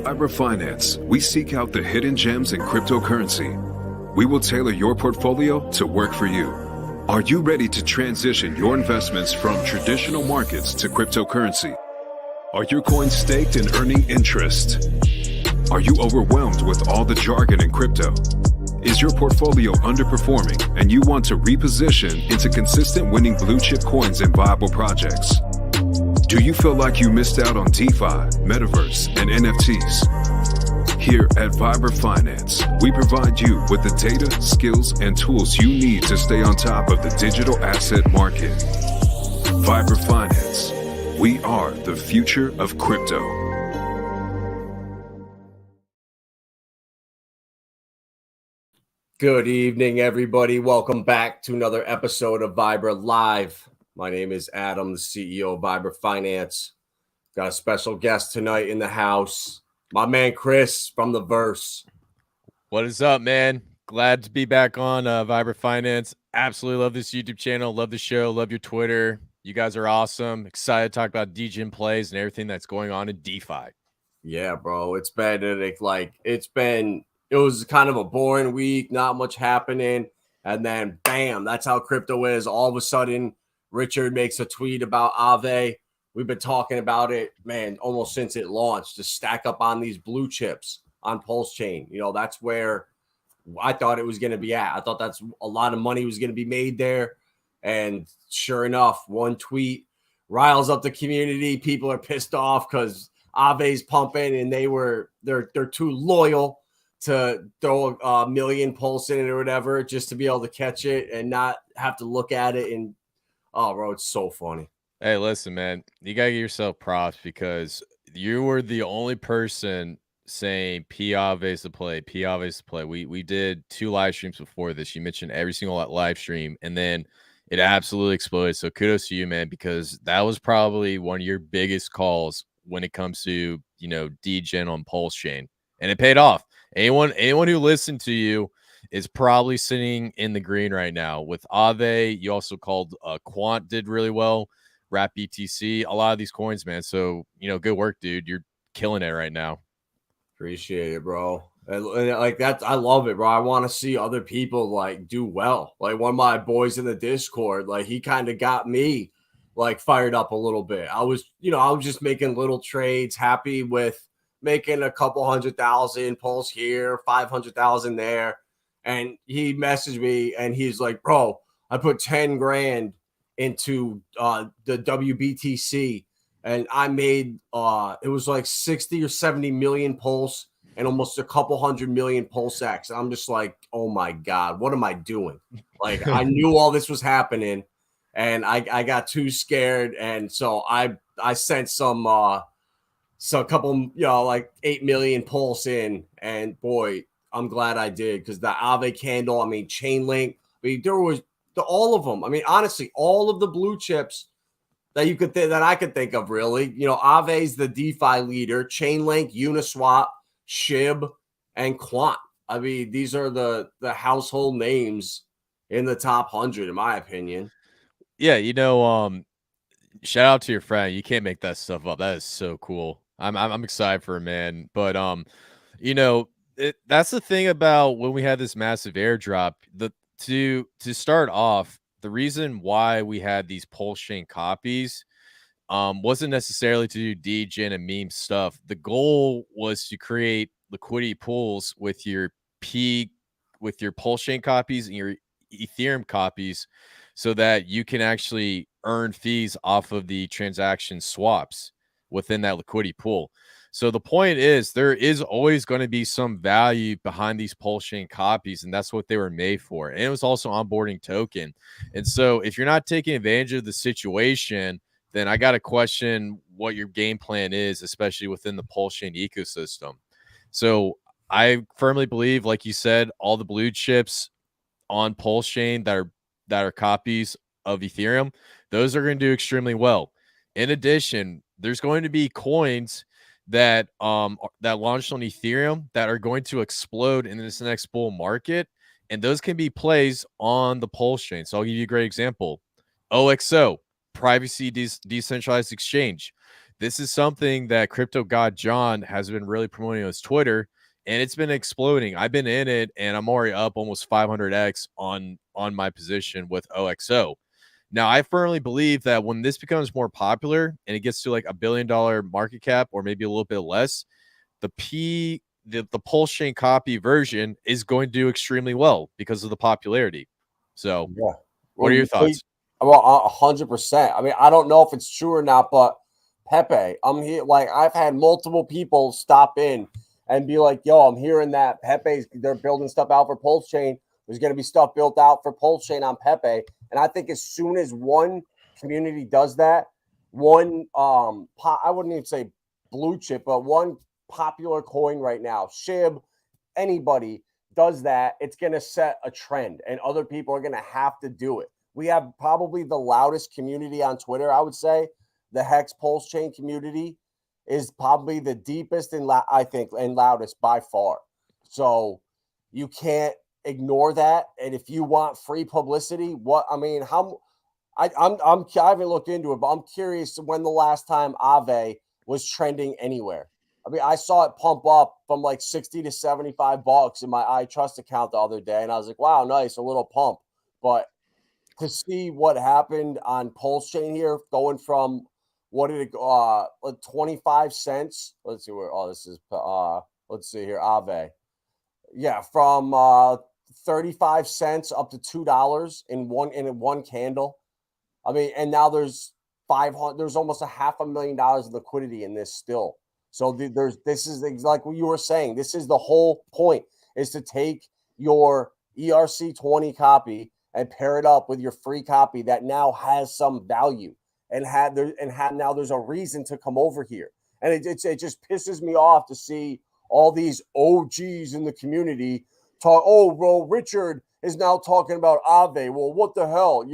Vibra Finance, we seek out the hidden gems in cryptocurrency. We will tailor your portfolio to work for you. Are you ready to transition your investments from traditional markets to cryptocurrency? Are your coins staked and earning interest? Are you overwhelmed with all the jargon in crypto? Is your portfolio underperforming and you want to reposition into consistent winning blue chip coins and viable projects? Do you feel like you missed out on DeFi, Metaverse, and NFTs? Here at Vibra Finance, we provide you with the data, skills, and tools you need to stay on top of the digital asset market. Vibra Finance, we are the future of crypto. Good evening, everybody. Welcome back to another episode of Vibra Live. My name is Adam, the CEO of Vibra Finance. Got a special guest tonight in the house, my man Kris from the Verse. What is up, man? Glad to be back on Vibra Finance. Absolutely love this YouTube channel. Love the show. Love your Twitter. You guys are awesome. Excited to talk about Degen Plays and everything that's going on in DeFi. Yeah, bro. It was kind of a boring week, not much happening. And then, bam, that's how crypto is. All of a sudden, Richard makes a tweet about Aave. We've been talking about it, man, almost since it launched, to stack up on these blue chips on Pulsechain. You know, that's where I thought it was going to be at. I thought that's a lot of money was going to be made there. And sure enough, one tweet riles up the community. People are pissed off because Aave's pumping and they're too loyal to throw a million pulse in it or whatever just to be able to catch it and not have to look at it. And oh, bro, it's so funny. Hey, listen, man, you gotta give yourself props because you were the only person saying P-Aave's the play, P-Aave's the play. We did 2 live streams before this. You mentioned every single live stream, and then it absolutely exploded. So kudos to you, man, because that was probably one of your biggest calls when it comes to, you know, Degen on Pulsechain, and it paid off. Anyone who listened to you is probably sitting in the green right now. With Aave, you also called Quant did really well. Wrap BTC, a lot of these coins, man. So, you know, good work, dude. You're killing it right now. Appreciate it, bro. And like that, I love it, bro. I want to see other people like do well. Like one of my boys in the Discord, like he kind of got me like fired up a little bit. I was just making little trades, happy with making a couple 100,000 pulse here, 500,000 there. And he messaged me and he's like, bro, I put 10 grand into the WBTC and I made it was like 60 or 70 million pulse and almost a couple 100 million PLSX. I'm just like, oh my God, what am I doing? Like I knew all this was happening and I got too scared. And so I sent some couple, like 8 million pulse in, and boy, I'm glad I did because the Aave candle, I mean, Chainlink, there was all of them. I mean, honestly, all of the blue chips that you could that I could think of, really. You know, Aave's the DeFi leader, Chainlink, Uniswap, SHIB, and Quant. I mean, these are the household names in the top 100, in my opinion. Yeah, you know, shout out to your friend. You can't make that stuff up. That is so cool. I'm excited for him, man. But you know, that's the thing about when we had this massive airdrop. To start off, the reason why we had these Pulsechain copies wasn't necessarily to do Degen and meme stuff. The goal was to create liquidity pools with your Pulsechain copies and your Ethereum copies, so that you can actually earn fees off of the transaction swaps within that liquidity pool. So the point is, there is always going to be some value behind these Pulsechain copies, and that's what they were made for. And it was also onboarding token. And so if you're not taking advantage of the situation, then I got to question what your game plan is, especially within the Pulsechain ecosystem. So I firmly believe, like you said, all the blue chips on Pulsechain that are copies of Ethereum, those are going to do extremely well. In addition, there's going to be coins that launched on Ethereum that are going to explode in this next bull market, and those can be plays on the Pulsechain. So I'll give you a great example. OXO, privacy decentralized exchange. This is something that Crypto God John has been really promoting on his Twitter, and it's been exploding. I've been in it, and I'm already up almost 500x on my position with OXO. Now, I firmly believe that when this becomes more popular and it gets to like $1 billion market cap or maybe a little bit less, the Pulsechain copy version is going to do extremely well because of the popularity. So, Yeah. what are your thoughts? Well, 100%. I mean, I don't know if it's true or not, but Pepe, I'm here. Like, I've had multiple people stop in and be like, yo, I'm hearing that Pepe's, they're building stuff out for Pulsechain. There's going to be stuff built out for Pulsechain on Pepe. And I think as soon as one community does that, one, I wouldn't even say blue chip, but one popular coin right now, SHIB, anybody does that, it's going to set a trend and other people are going to have to do it. We have probably the loudest community on Twitter, I would say. The HEX Pulsechain community is probably the deepest and I think and loudest by far. So you can't ignore that. And if you want free publicity, I haven't looked into it, but I'm curious when the last time Aave was trending anywhere. I mean, I saw it pump up from like 60 to 75 bucks in my iTrust account the other day, and I was like, wow, nice, a little pump. But to see what happened on Pulsechain here, going from what did it go, 25 cents? Let's see where, this is, let's see here, Aave. Yeah, from 35 cents up to $2 in one candle. I mean, and now there's almost $500,000 of liquidity in this still. So this is like what you were saying. This is the whole point, is to take your ERC20 copy and pair it up with your free copy that now has some value and now there's a reason to come over here. And it just pisses me off to see all these OGs in the community talk. Oh, bro, Richard is now talking about Aave. Well, what the hell?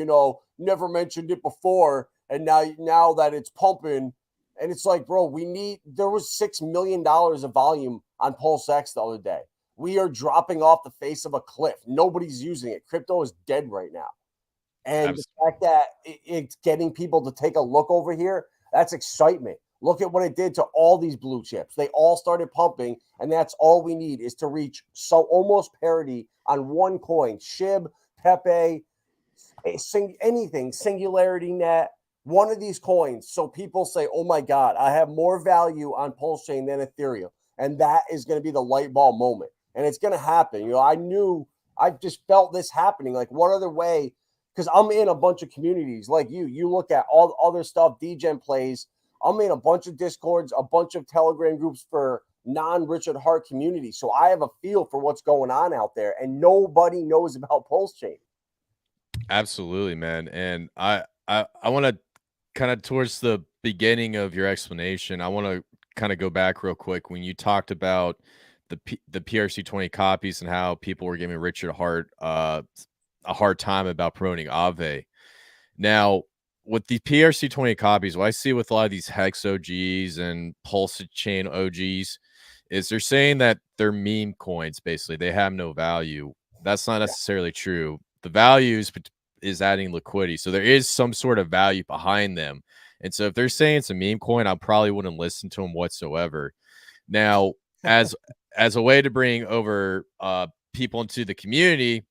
Never mentioned it before, and now that it's pumping. And it's like, bro, there was $6 million of volume on PulseX the other day. We are dropping off the face of a cliff. Nobody's using it. Crypto is dead right now. And the fact that it's getting people to take a look over here, that's excitement. Look at what it did to all these blue chips. They all started pumping, and that's all we need is to reach almost parity on one coin. SHIB, Pepe, anything, Singularity Net, one of these coins, so people say, oh my God, I have more value on Pulsechain than Ethereum. And that is going to be the light bulb moment. And it's going to happen. I just felt this happening. Like, what other way? Because I'm in a bunch of communities like you look at all the other stuff, Degen Plays. I'm in a bunch of Discords, a bunch of Telegram groups for non-Richard Heart community. So I have a feel for what's going on out there, and nobody knows about Pulsechain. Absolutely, man. And I want to kind of towards the beginning of your explanation, I want to kind of go back real quick when you talked about the PRC20 copies and how people were giving Richard Heart a hard time about promoting Aave. Now, with the PRC20 copies, what I see with a lot of these Hex OGs and Pulsechain OGs is they're saying that they're meme coins. Basically, they have no value. That's not necessarily true. The value is adding liquidity, so there is some sort of value behind them. And so if they're saying it's a meme coin, I probably wouldn't listen to them whatsoever. Now, as a way to bring over people into the community,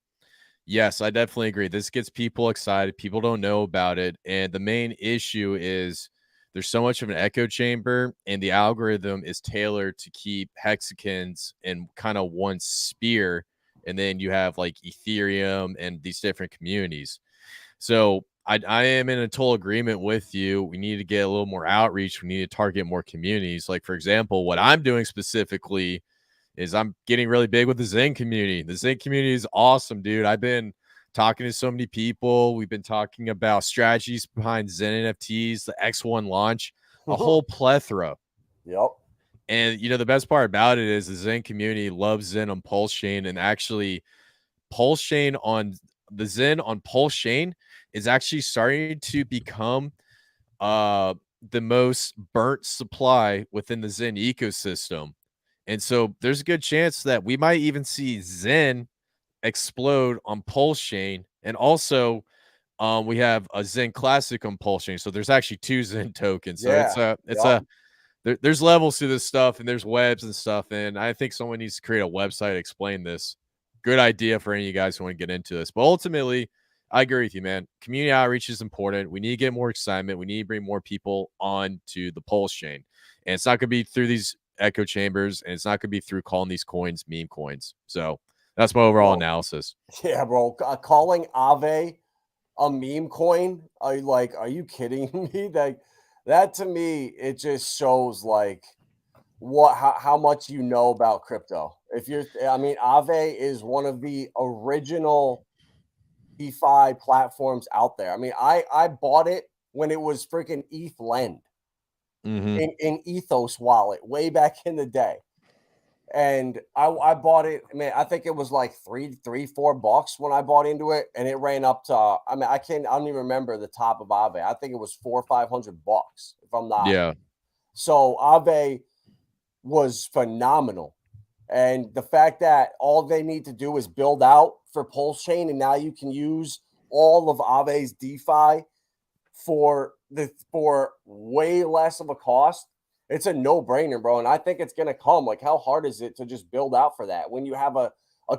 yes, I definitely agree. This gets people excited. People don't know about it, and the main issue is there's so much of an echo chamber, and the algorithm is tailored to keep hexagons in kind of one sphere. And then you have like Ethereum and these different communities. So I am in a total agreement with you. We need to get a little more outreach. We need to target more communities. Like, for example, what I'm doing specifically is I'm getting really big with the Zen community. The Zen community is awesome, dude. I've been talking to so many people. We've been talking about strategies behind Zen NFTs, the X1 launch, a whole plethora. Yep. And, the best part about it is the Zen community loves Zen on Pulsechain, and actually Pulsechain on the Zen on Pulsechain is actually starting to become the most burnt supply within the Zen ecosystem. And so there's a good chance that we might even see Zen explode on Pulsechain. And also We have a Zen Classic on Pulsechain. So there's actually 2 Zen tokens. So Yeah. there's levels to this stuff, and there's webs and stuff. And I think someone needs to create a website to explain this. Good idea for any of you guys who want to get into this. But ultimately, I agree with you, man. Community outreach is important. We need to get more excitement. We need to bring more people on to the Pulsechain. And it's not going to be through these echo chambers, and it's not going to be through calling these coins meme coins. So that's my overall analysis. Yeah, bro. Calling Aave a meme coin? Are you kidding me? That to me, it just shows like how much you know about crypto. Aave is one of the original DeFi platforms out there. I mean, I bought it when it was freaking ETH Lend in Ethos wallet way back in the day. And I bought it. I mean, I think it was like $4 when I bought into it, and it ran up to. I don't even remember the top of Aave. I think it was $400 or $500 if I'm not. Yeah. So Aave was phenomenal, and the fact that all they need to do is build out for Pulsechain, and now you can use all of Aave's DeFi for way less of a cost. It's a no-brainer, bro. And I think it's going to come. Like, how hard is it to just build out for that when you have a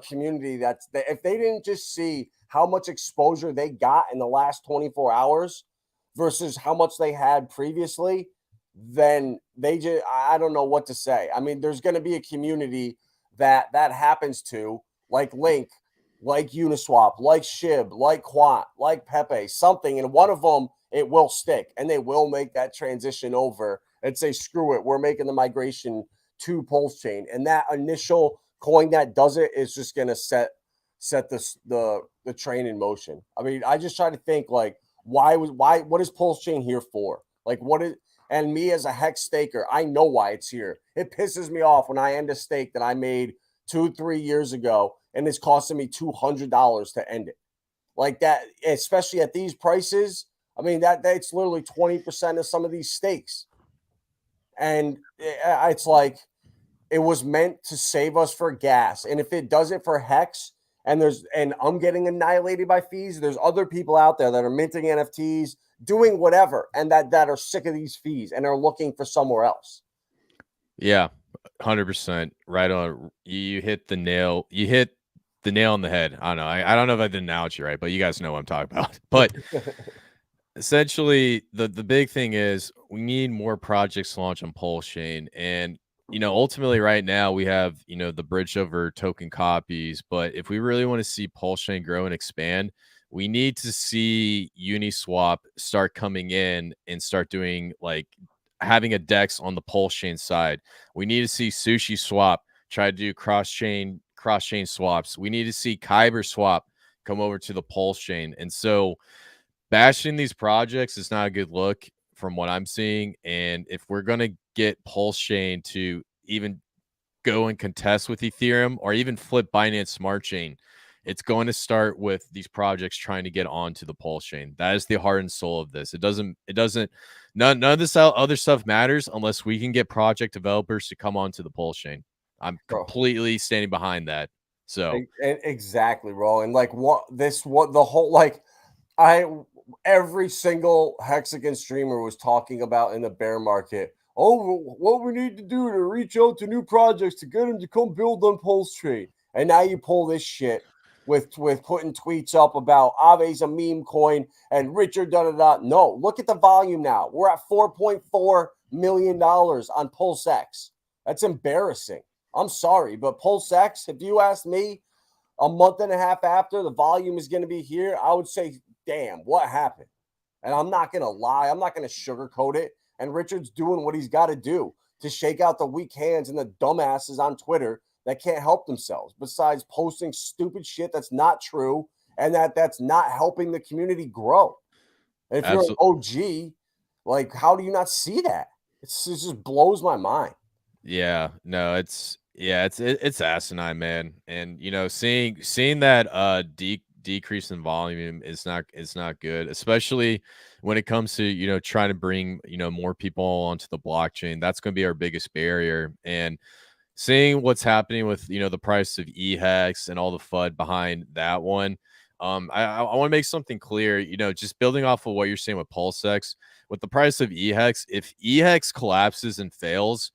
community if they didn't just see how much exposure they got in the last 24 hours versus how much they had previously, then I don't know what to say. I mean, there's going to be a community that happens to, like Link, like Uniswap, like Shib, like Quant, like Pepe, something. And one of them, it will stick, and they will make that transition over and say, screw it, we're making the migration to Pulsechain. And that initial coin that does it is just going to set the train in motion. I mean, I just try to think, like, what is Pulsechain here for? Like, and me as a HEX staker, I know why it's here. It pisses me off when I end a stake that I made 2-3 years ago, and it's costing me $200 to end it. Like that, especially at these prices. I mean, that's literally 20% of some of these stakes. And it's like, it was meant to save us for gas. And if it does it for HEX, and I'm getting annihilated by fees, there's other people out there that are minting NFTs, doing whatever, and that are sick of these fees and are looking for somewhere else. Yeah, 100% right on. You hit the nail. You hit the nail on the head. I don't know. I don't know if I did the analogy right, but you guys know what I'm talking about. But essentially, the big thing is we need more projects to launch on Pulsechain. And, ultimately right now we have, the bridge over token copies. But if we really want to see Pulsechain grow and expand, we need to see Uniswap start coming in and start doing, like, having a DEX on the Pulsechain side. We need to see Sushi Swap try to do cross-chain swaps. We need to see Kyber Swap come over to the Pulsechain. And so bashing these projects is not a good look from what I'm seeing. And if we're going to get Pulsechain to even go and contest with Ethereum or even flip Binance Smart Chain, it's going to start with these projects trying to get onto the Pulsechain. That is the heart and soul of this. None of this other stuff matters unless we can get project developers to come onto the Pulsechain. I'm completely standing behind that. So exactly, bro. And like every single Hexagon streamer was talking about in the bear market. Oh, what we need to do to reach out to new projects to get them to come build on Pulsechain. And now you pull this shit with putting tweets up about Aave's a meme coin and Richard da-da-da. No, look at the volume now. We're at $4.4 million on PulseX. That's embarrassing. I'm sorry, but PulseX, if you ask me, a month and a half after the volume is going to be here, I would say, damn, what happened? And I'm not going to lie. I'm not going to sugarcoat it. And Richard's doing what he's got to do to shake out the weak hands and the dumbasses on Twitter that can't help themselves besides posting stupid shit that's not true and that's not helping the community grow. And if you're an OG, like, how do you not see that? It just blows my mind. Yeah, no, it's asinine, man. And seeing that decrease in volume is not good, especially when it comes to trying to bring more people onto the blockchain. That's going to be our biggest barrier. And seeing what's happening with the price of eHEX and all the FUD behind that one, I want to make something clear, just building off of what you're saying with PulseX, with the price of eHEX, if eHEX collapses and fails,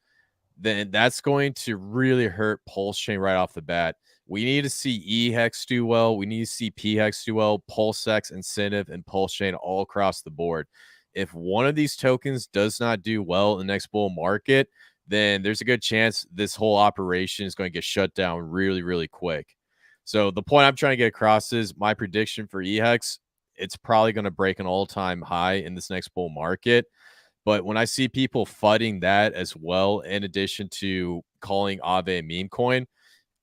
then that's going to really hurt Pulsechain right off the bat. We need to see eHEX do well. We need to see PHEX do well, PulseX, Incentive, and Pulsechain all across the board. If one of these tokens does not do well in the next bull market, then there's a good chance this whole operation is going to get shut down really, really quick. So the point I'm trying to get across is my prediction for eHEX, it's probably going to break an all-time high in this next bull market. But when I see people fighting that as well, in addition to calling Aave a meme coin,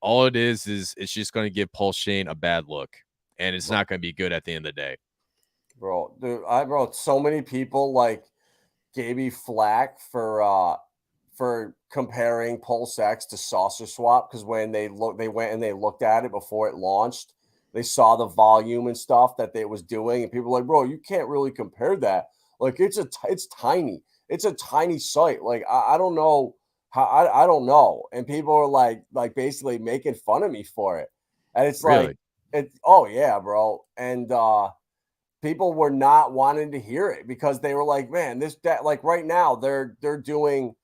all it is it's just going to give Pulsechain a bad look, and it's not going to be good at the end of the day. Bro, dude, I wrote so many people like gave me flack for comparing PulseX to Saucer Swap, because when they went and they looked at it before it launched, they saw the volume and stuff that it was doing, and people were like, bro, you can't really compare that. Like it's tiny. It's a tiny site. Like I don't know how I don't know. And people are like basically making fun of me for it. And it's Really? like oh yeah, bro. And people were not wanting to hear it because they were like, man, that like right now they're doing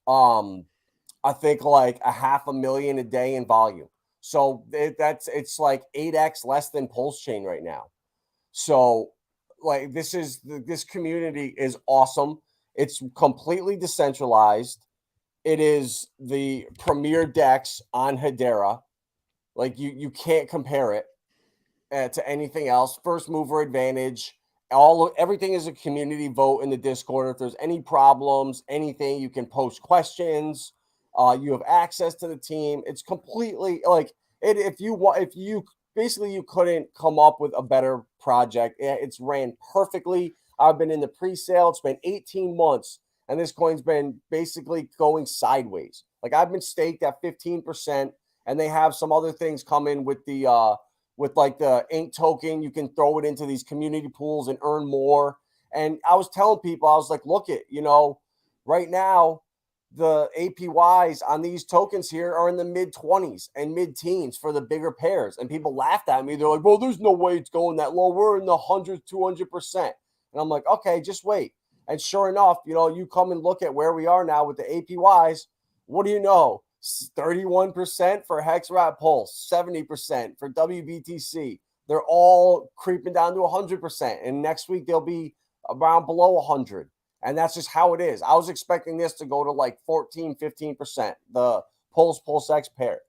I think like 500,000 a day in volume. So it's like 8x less than Pulsechain right now. So like this community is awesome. It's completely decentralized. It is the premier DEX on Hedera. Like you can't compare it to anything else. First mover advantage. Everything is a community vote in the Discord. If there's any problems, anything, you can post questions. You have access to the team. It's completely like it. If you basically you couldn't come up with a better project. It's ran perfectly. I've been in the pre-sale. It's been 18 months, and this coin's been basically going sideways. Like I've been staked at 15%, and they have some other things coming with the with like the ink token. You can throw it into these community pools and earn more. And I was telling people, I was like, look right now, the APYs on these tokens here are in the mid-20s and mid-teens for the bigger pairs. And people laughed at me. They're like, well, there's no way it's going that low. We're in the 100s, 200%. And I'm like, okay, just wait. And sure enough, you come and look at where we are now with the APYs. What do you know? 31% for HexRat Pulse, 70% for WBTC. They're all creeping down to 100%. And next week, they'll be around below 100. And that's just how it is. I was expecting this to go to like 14, 15%, the PulseX pair.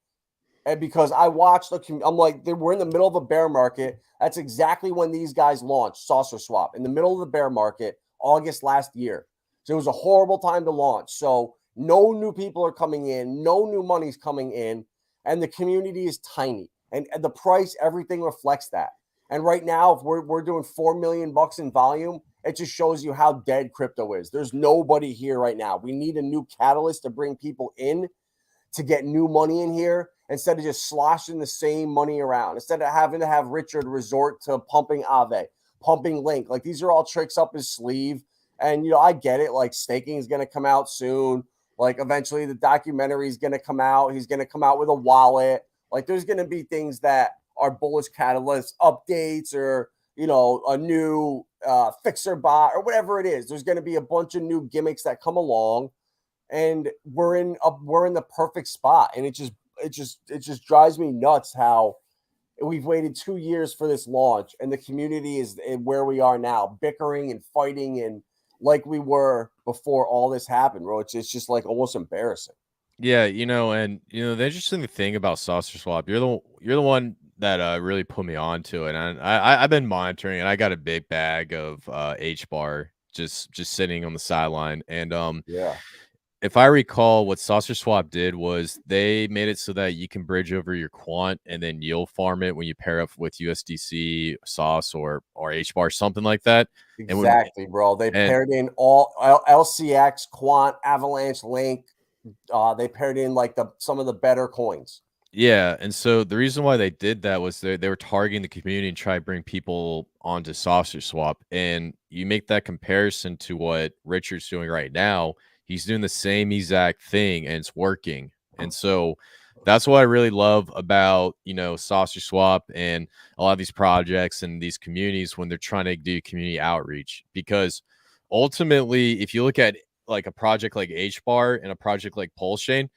And because I watched, I'm like, we're in the middle of a bear market. That's exactly when these guys launched Saucer Swap, in the middle of the bear market, August last year. So it was a horrible time to launch. So no new people are coming in. No new money's coming in. And the community is tiny. And the price, everything reflects that. And right now, if we're doing $4 million in volume, it just shows you how dead crypto is. There's nobody here right now. We need a new catalyst to bring people in, to get new money in here, instead of just sloshing the same money around. Instead of having to have Richard resort to pumping Aave, pumping Link. Like these are all tricks up his sleeve. And, I get it. Like staking is going to come out soon. Like eventually the documentary is going to come out. He's going to come out with a wallet. Like there's going to be things that are bullish catalyst updates, or a new fixer bot or whatever it is. There's going to be a bunch of new gimmicks that come along, and we're in the perfect spot. And it just drives me nuts how we've waited 2 years for this launch, and the community is where we are now, bickering and fighting, and like we were before all this happened, bro. It's just like almost embarrassing. Yeah, and the interesting thing about Saucer Swap, you're the one that really put me on to it, and I've been monitoring, and I got a big bag of HBAR just sitting on the sideline, and Yeah. If I recall, what Saucer Swap did was they made it so that you can bridge over your quant and then yield farm it when you pair up with USDC, Sauce, or HBAR, something like that. Exactly, bro. They paired in all LCX, Quant, Avalanche, Link. They paired in like some of the better coins. Yeah, and so the reason why they did that was they were targeting the community and try to bring people onto Saucer Swap. And you make that comparison to what Richard's doing right now. He's doing the same exact thing, and it's working. And so That's what I really love about, Sausage Swap and a lot of these projects and these communities when they're trying to do community outreach. Because ultimately, if you look at like a project like HBAR and a project like Pulsechain,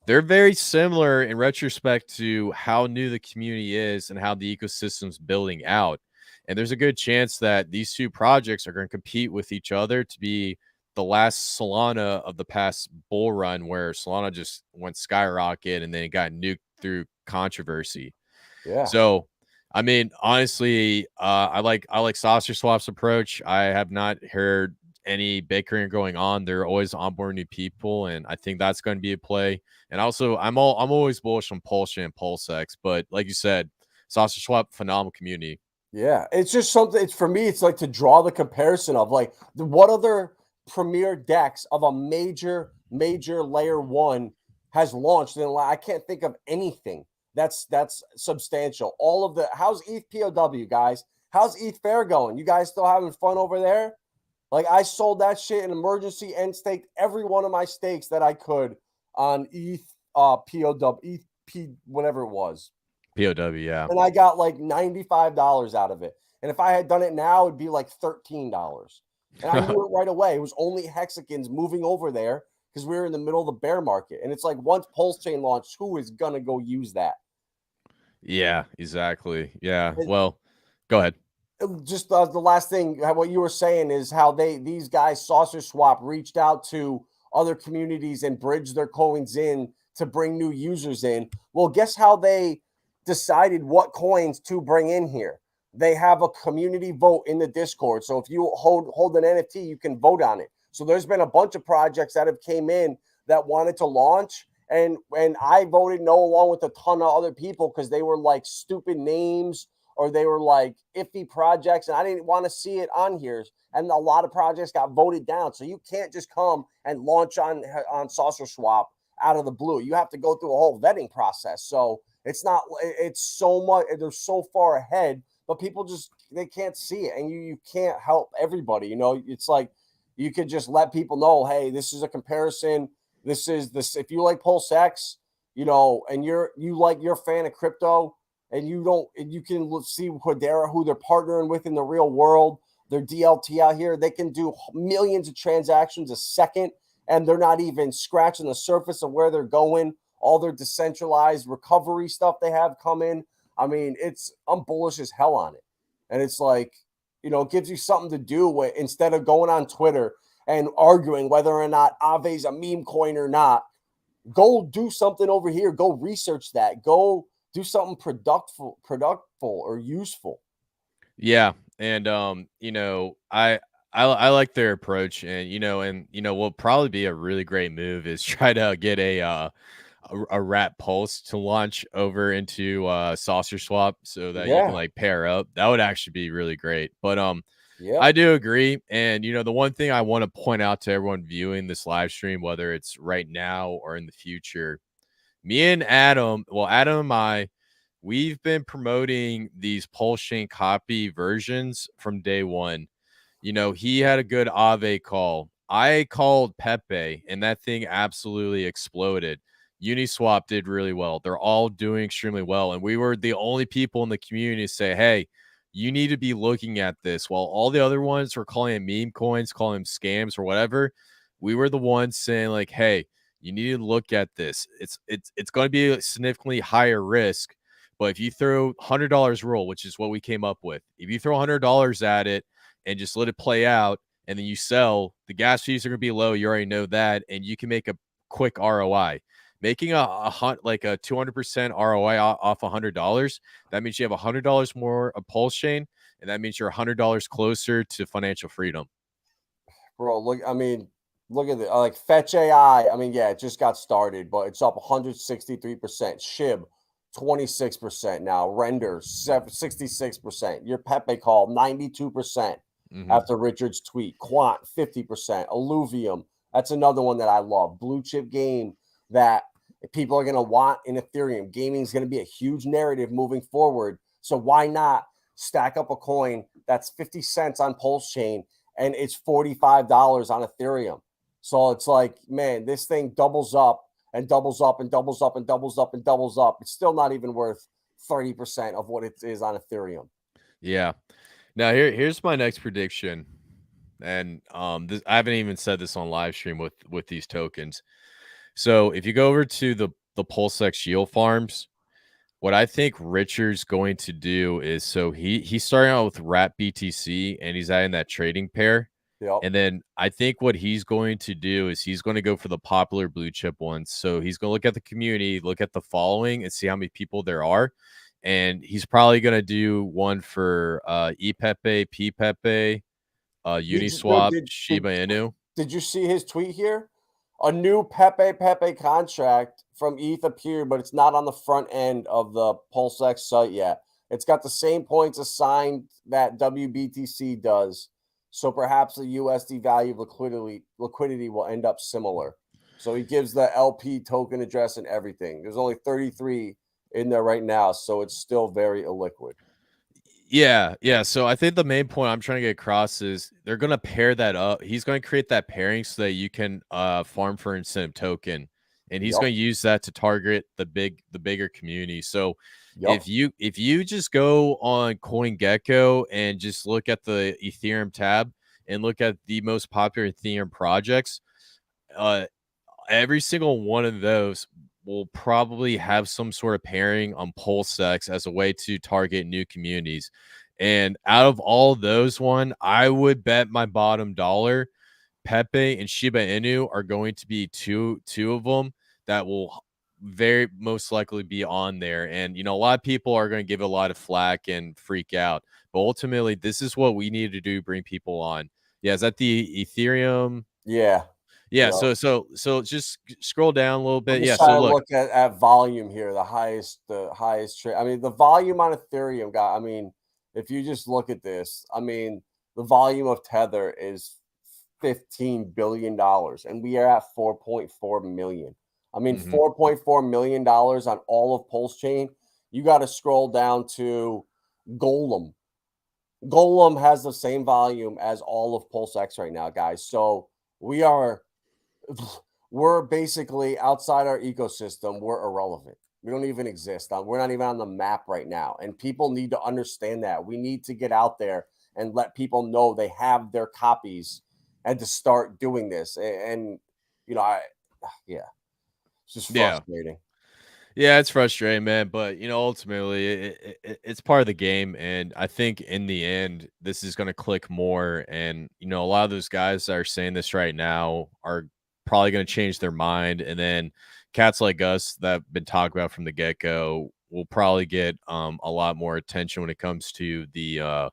they're very similar in retrospect to how new the community is and how the ecosystem's building out. And there's a good chance that these two projects are going to compete with each other to be the last Solana of the past bull run, where Solana just went skyrocket and then it got nuked through controversy. Yeah. So, I mean, honestly, I like Saucer Swap's approach. I have not heard any bickering going on. They're always onboarding new people, and I think that's going to be a play. And also, I'm always bullish on Pulsechain and PulseX, but like you said, Saucer Swap, phenomenal community. Yeah, it's just something. It's for me. It's like to draw the comparison of like what other premier DEX of a major layer one has launched. And I can't think of anything that's substantial. All of the how's ETH POW guys? How's ETH Fair going? You guys still having fun over there? Like I sold that shit in emergency and staked every one of my stakes that I could on ETH POW ETH P whatever it was. POW, yeah. And I got like $95 out of it. And if I had done it now, it'd be like $13. And I knew it right away. It was only hexagons moving over there because we were in the middle of the bear market. And it's like once Pulsechain launched, who is going to go use that? Yeah, exactly. Yeah. And well, go ahead. Just the last thing, what you were saying is how these guys, Saucer Swap, reached out to other communities and bridged their coins in to bring new users in. Well, guess how they decided what coins to bring in here? They have a community vote in the Discord. So if you hold an NFT, you can vote on it. So there's been a bunch of projects that have came in that wanted to launch, and I voted no along with a ton of other people because they were like stupid names or they were like iffy projects, and I didn't want to see it on here. And a lot of projects got voted down. So you can't just come and launch on Saucer Swap out of the blue. You have to go through a whole vetting process. So it's so much, they're so far ahead, but people just, they can't see it. And you can't help everybody. It's like you could just let people know, hey, this is a comparison. This is this. If you like PulseX, and you're a fan of crypto, and you can see who they're partnering with in the real world. Their DLT out here, they can do millions of transactions a second, and they're not even scratching the surface of where they're going. All their decentralized recovery stuff they have coming. I mean, I'm bullish as hell on it. And it's like, it gives you something to do instead of going on Twitter and arguing whether or not Ave's a meme coin or not. Go do something over here. Go research that. Go do something productful or useful. Yeah. And, I like their approach, and, what'll probably be a really great move is try to get a rat pulse to launch over into Saucer Swap so that you can like pair up. That would actually be really great. But I do agree. And the one thing I want to point out to everyone viewing this live stream, whether it's right now or in the future, me and Adam and I, we've been promoting these Pulsechain copy versions from day one. He had a good Ave call. I called Pepe, and that thing absolutely exploded. Uniswap did really well. They're all doing extremely well. And we were the only people in the community to say, hey, you need to be looking at this. While all the other ones were calling them meme coins, calling them scams or whatever, we were the ones saying like, hey, you need to look at this. It's going to be a significantly higher risk. But if you throw $100 rule, which is what we came up with, if you throw $100 at it and just let it play out, and then you sell, the gas fees are going to be low. You already know that. And you can make a quick ROI. Making a 200% ROI off $100, that means you have $100 more of Pulsechain, and that means you're $100 closer to financial freedom. Bro, look at it. Like Fetch AI. I mean, yeah, it just got started, but it's up 163%. Shib, 26% now. Render, 66%. Your Pepe call, 92% after Richard's tweet. Quant, 50%. Alluvium, that's another one that I love. Blue chip game that people are going to want in Ethereum. Gaming is going to be a huge narrative moving forward. So why not stack up a coin that's 50 cents on Pulsechain and it's $45 on Ethereum? So it's like, man, this thing doubles up and doubles up and doubles up and doubles up and doubles up. It's still not even worth 30% of what it is on Ethereum. Yeah. Now here's my next prediction. And this, I haven't even said this on live stream with these tokens. So if you go over to the PulseX yield farms, what I think Richard's going to do is, so he's starting out with Wrap BTC and he's adding that trading pair. Yep. And then I think what he's going to do is he's going to go for the popular blue chip ones. So he's going to look at the community, look at the following, and see how many people there are. And he's probably going to do one for ePepe, PPepe, Uniswap, Shiba Inu. Did you see his tweet here? A new Pepe contract from ETH appeared, but it's not on the front end of the PulseX site yet. It's got the same points assigned that WBTC does. So perhaps the USD value of liquidity will end up similar. So he gives the LP token address and everything. There's only 33 in there right now, so it's still very illiquid. Yeah. So I think the main point I'm trying to get across is they're going to pair that up. He's going to create that pairing so that you can farm for incentive token, and he's going to use that to target the bigger community. So if you just go on CoinGecko and just look at the Ethereum tab and look at the most popular Ethereum projects, every single one of those will probably have some sort of pairing on PulseX as a way to target new communities. And out of all those I would bet my bottom dollar Pepe and Shiba Inu are going to be two of them that will very most likely be on there. And, a lot of people are going to give a lot of flack and freak out. But ultimately, this is what we need to do, bring people on. Yeah, is that the Ethereum? Yeah. So just scroll down a little bit. Yeah, so look at volume here, the highest trade. I mean, the volume on Ethereum got, I mean, if you just look at this, I mean, the volume of Tether is $15 billion and we are at 4.4 million. I mean, $4.4 million on all of Pulsechain. You got to scroll down to Golem. Golem has the same volume as all of PulseX right now, guys. So we're basically outside our ecosystem. We're irrelevant. We don't even exist. We're not even on the map right now. And people need to understand that. We need to get out there and let people know they have their copies and to start doing this. And it's just frustrating. Yeah, it's frustrating, man. But, ultimately, it's part of the game. And I think in the end, this is going to click more. And, a lot of those guys that are saying this right now are probably going to change their mind. And then cats like us that have been talked about from the get-go will probably get a lot more attention when it comes to the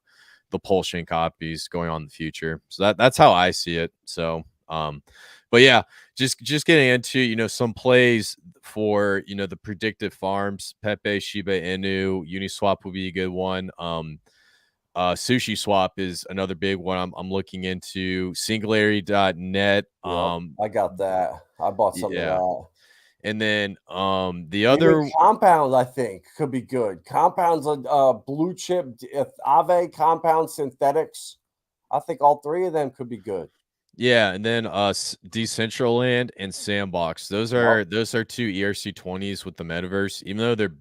Pulsechain copies going on in the future. So that's how I see it. So, but yeah, just getting into, some plays for, the predictive farms, Pepe, Shiba Inu, Uniswap would be a good one. Sushi Swap is another big one I'm looking into. Singularity.net. I got that. I bought some of that. And then the other compounds, I think, could be good. Compounds, blue chip, Aave, compound synthetics. I think all three of them could be good. Yeah, and then Decentraland and Sandbox. Those are two ERC20s with the metaverse. Even though they're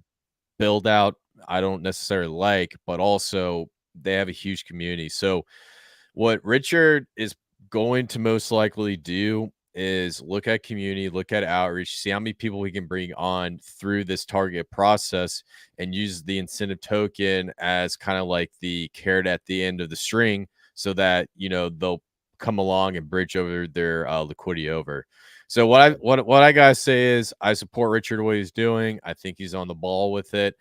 build out, I don't necessarily like, but also they have a huge community. So what Richard is going to most likely do is look at community, look at outreach, see how many people we can bring on through this target process, and use the incentive token as kind of like the carrot at the end of the string, so that they'll come along and bridge over their liquidity over. So what I gotta say is I support Richard what he's doing. I think he's on the ball with it.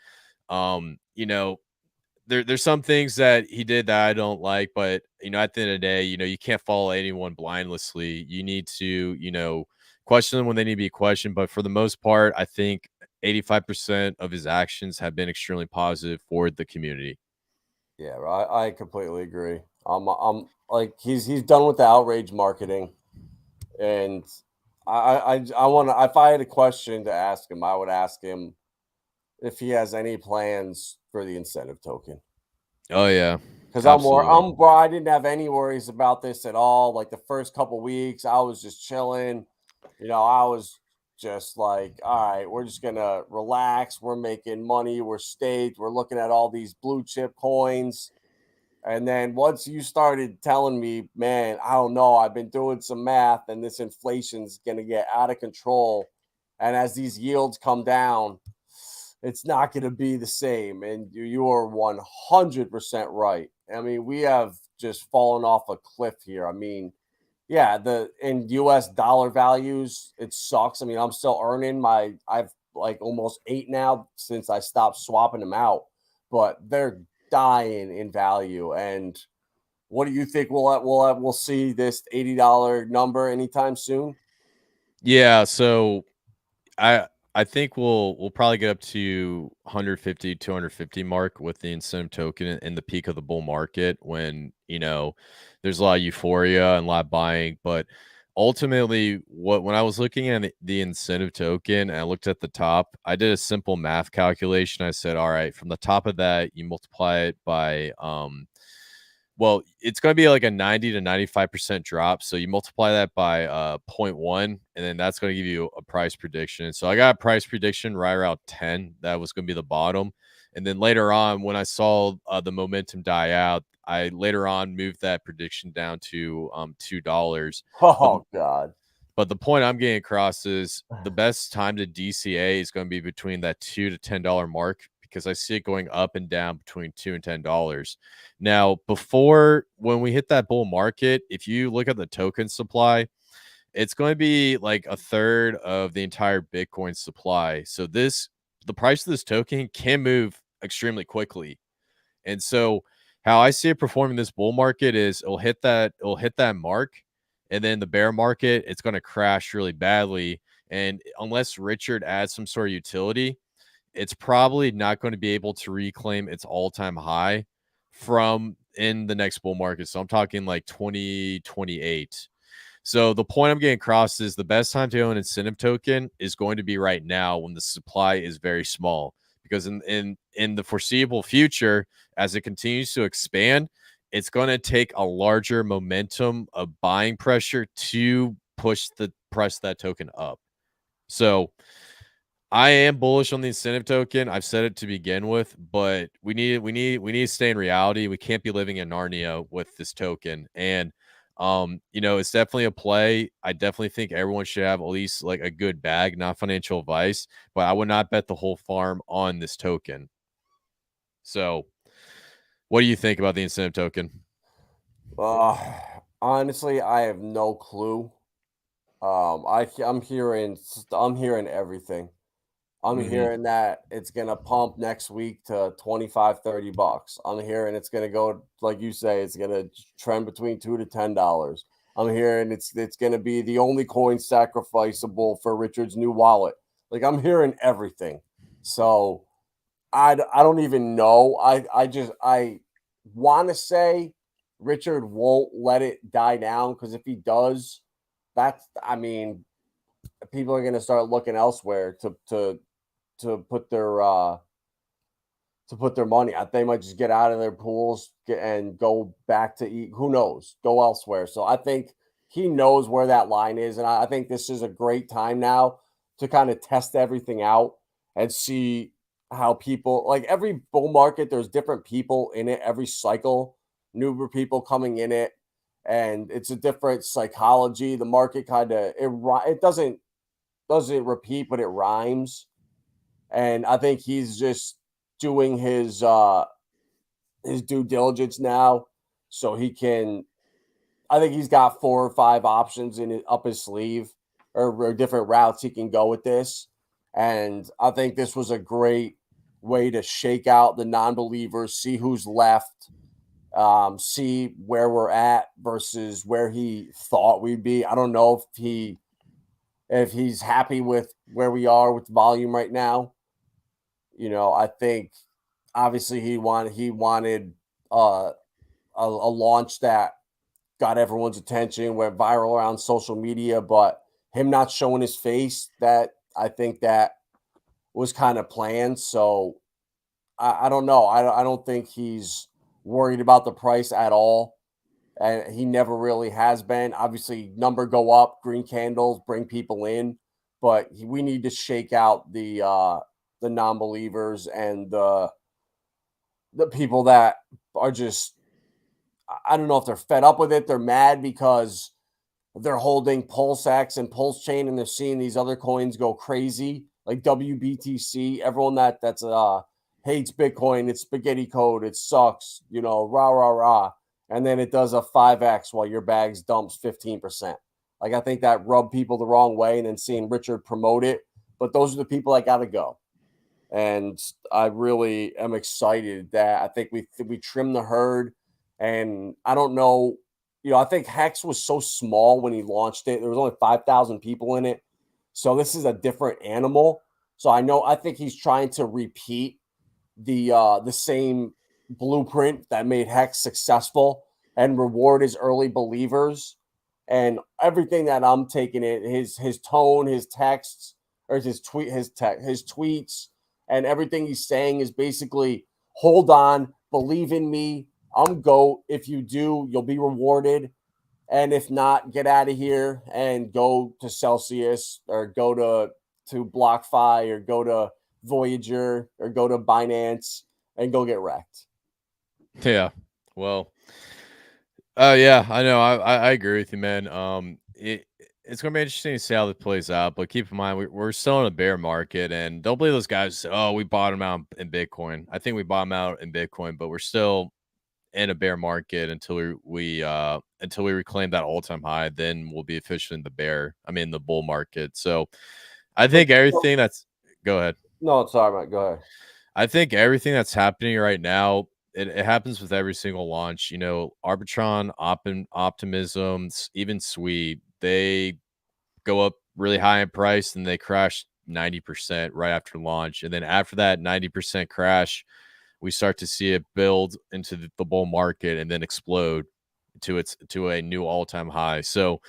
There's some things that he did that I don't like, but at the end of the day, you can't follow anyone blindlessly. You need to question them when they need to be questioned. But for the most part, I think 85% of his actions have been extremely positive for the community. Yeah, I completely agree. I'm like he's done with the outrage marketing, and I want to. If I had a question to ask him, I would ask him if he has any plans for the incentive token. Oh yeah, because I didn't have any worries about this at all. Like the first couple weeks, I was just chilling. I was just like, all right, we're just gonna relax. We're making money. We're staged. We're looking at all these blue chip coins. And then once you started telling me, man, I don't know, I've been doing some math and this inflation's going to get out of control. And as these yields come down, it's not going to be the same. And you are 100% right. I mean, we have just fallen off a cliff here. I mean, yeah, in US dollar values, it sucks. I mean, I'm still earning I've like almost 8 now since I stopped swapping them out, but they're dying in value. And what do you think we'll see this $80 number anytime soon? Yeah, so I think we'll probably get up to 150, 250 mark with the incentive token in the peak of the bull market when, there's a lot of euphoria and a lot of buying. But ultimately, when I was looking at the incentive token and I looked at the top, I did a simple math calculation. I said, all right, from the top of that, you multiply it by well, it's going to be like a 90 to 95% drop. So you multiply that by 0.1, and then that's going to give you a price prediction. So I got a price prediction right around 10. That was going to be the bottom. And then later on, when I saw the momentum die out, I later on moved that prediction down to $2. Oh, God. But the point I'm getting across is the best time to DCA is going to be between that $2 to $10 mark, because I see it going up and down between $2 and $10. Now, when we hit that bull market, if you look at the token supply, it's going to be like a third of the entire Bitcoin supply. So the price of this token can move extremely quickly. And so how I see it performing this bull market is it'll hit that mark, and then the bear market, it's going to crash really badly. And unless Richard adds some sort of utility, it's probably not going to be able to reclaim its all-time high from in the next bull market. So I'm talking like 2028. So the point I'm getting across is the best time to own an incentive token is going to be right now when the supply is very small, because in the foreseeable future, as it continues to expand, it's going to take a larger momentum of buying pressure to push the price of that token up. So I am bullish on the incentive token. I've said it to begin with, but we need to stay in reality. We can't be living in Narnia with this token. And it's definitely a play. I definitely think everyone should have at least like a good bag, not financial advice, but I would not bet the whole farm on this token. So what do you think about the incentive token? Honestly, I have no clue. I'm hearing everything. I'm hearing that it's gonna pump next week to 25, $30. I'm hearing it's gonna go, like you say, it's gonna trend between $2 to $10. I'm hearing it's gonna be the only coin sacrificable for Richard's new wallet. Like, I'm hearing everything. So I don't even know. I want to say Richard won't let it die down, because if he does, I mean, people are gonna start looking elsewhere to put their money. They might just get out of their pools and go back to eat. Who knows? Go elsewhere. So I think he knows where that line is, and I think this is a great time now to kind of test everything out and see how people, like, every bull market, there's different people in it. Every cycle, newer people coming in it, and it's a different psychology. The market kind of it doesn't repeat, but it rhymes. And I think he's just doing his due diligence now, so he can. I think he's got 4 or 5 options up his sleeve, or different routes he can go with this. And I think this was a great way to shake out the non-believers, see who's left, see where we're at versus where he thought we'd be. I don't know if he's happy with where we are with volume right now. I think obviously he wanted a launch that got everyone's attention, went viral around social media, but him not showing his face, that I think that was kind of planned. So I don't know. I don't think he's worried about the price at all. And he never really has been. Obviously, number go up, green candles bring people in, but we need to shake out the non-believers and the people that are just, I don't know if they're fed up with it. They're mad because they're holding PulseX and Pulsechain and they're seeing these other coins go crazy, like WBTC. Everyone that's hates Bitcoin, it's spaghetti code, it sucks, you know, rah, rah, rah. And then it does a 5x while your bags dumps 15%. Like, I think that rubbed people the wrong way, and then seeing Richard promote it. But those are the people that got to go. And I really am excited that I think we trimmed the herd. And I don't know, you know, I think HEX was so small when he launched it. There was only 5,000 people in it. So this is a different animal. So I think he's trying to repeat the same blueprint that made HEX successful and reward his early believers. And everything that I'm taking it, his tone, his texts, or his tweets, and everything he's saying is basically, hold on, believe in me, I'm GOAT. If you do, you'll be rewarded. And if not, get out of here and go to Celsius or go to BlockFi or go to Voyager or go to Binance and go get wrecked. Yeah. Well, yeah, I know. I agree with you, man. It's going to be interesting to see how this plays out, but keep in mind, we're still in a bear market, and don't believe those guys say, oh, we bought them out in Bitcoin. I think we bought them out in Bitcoin, but we're still in a bear market until we reclaim that all-time high. Then we'll be officially in the bull market. So I think everything that's, go ahead. No, it's all right. Go ahead. I think everything that's happening right now, it happens with every single launch. You know, Arbitron, Optimism, even Sweet, they go up really high in price and they crash 90% right after launch. And then after that 90% crash, we start to see it build into the bull market and then explode to a new all-time high. So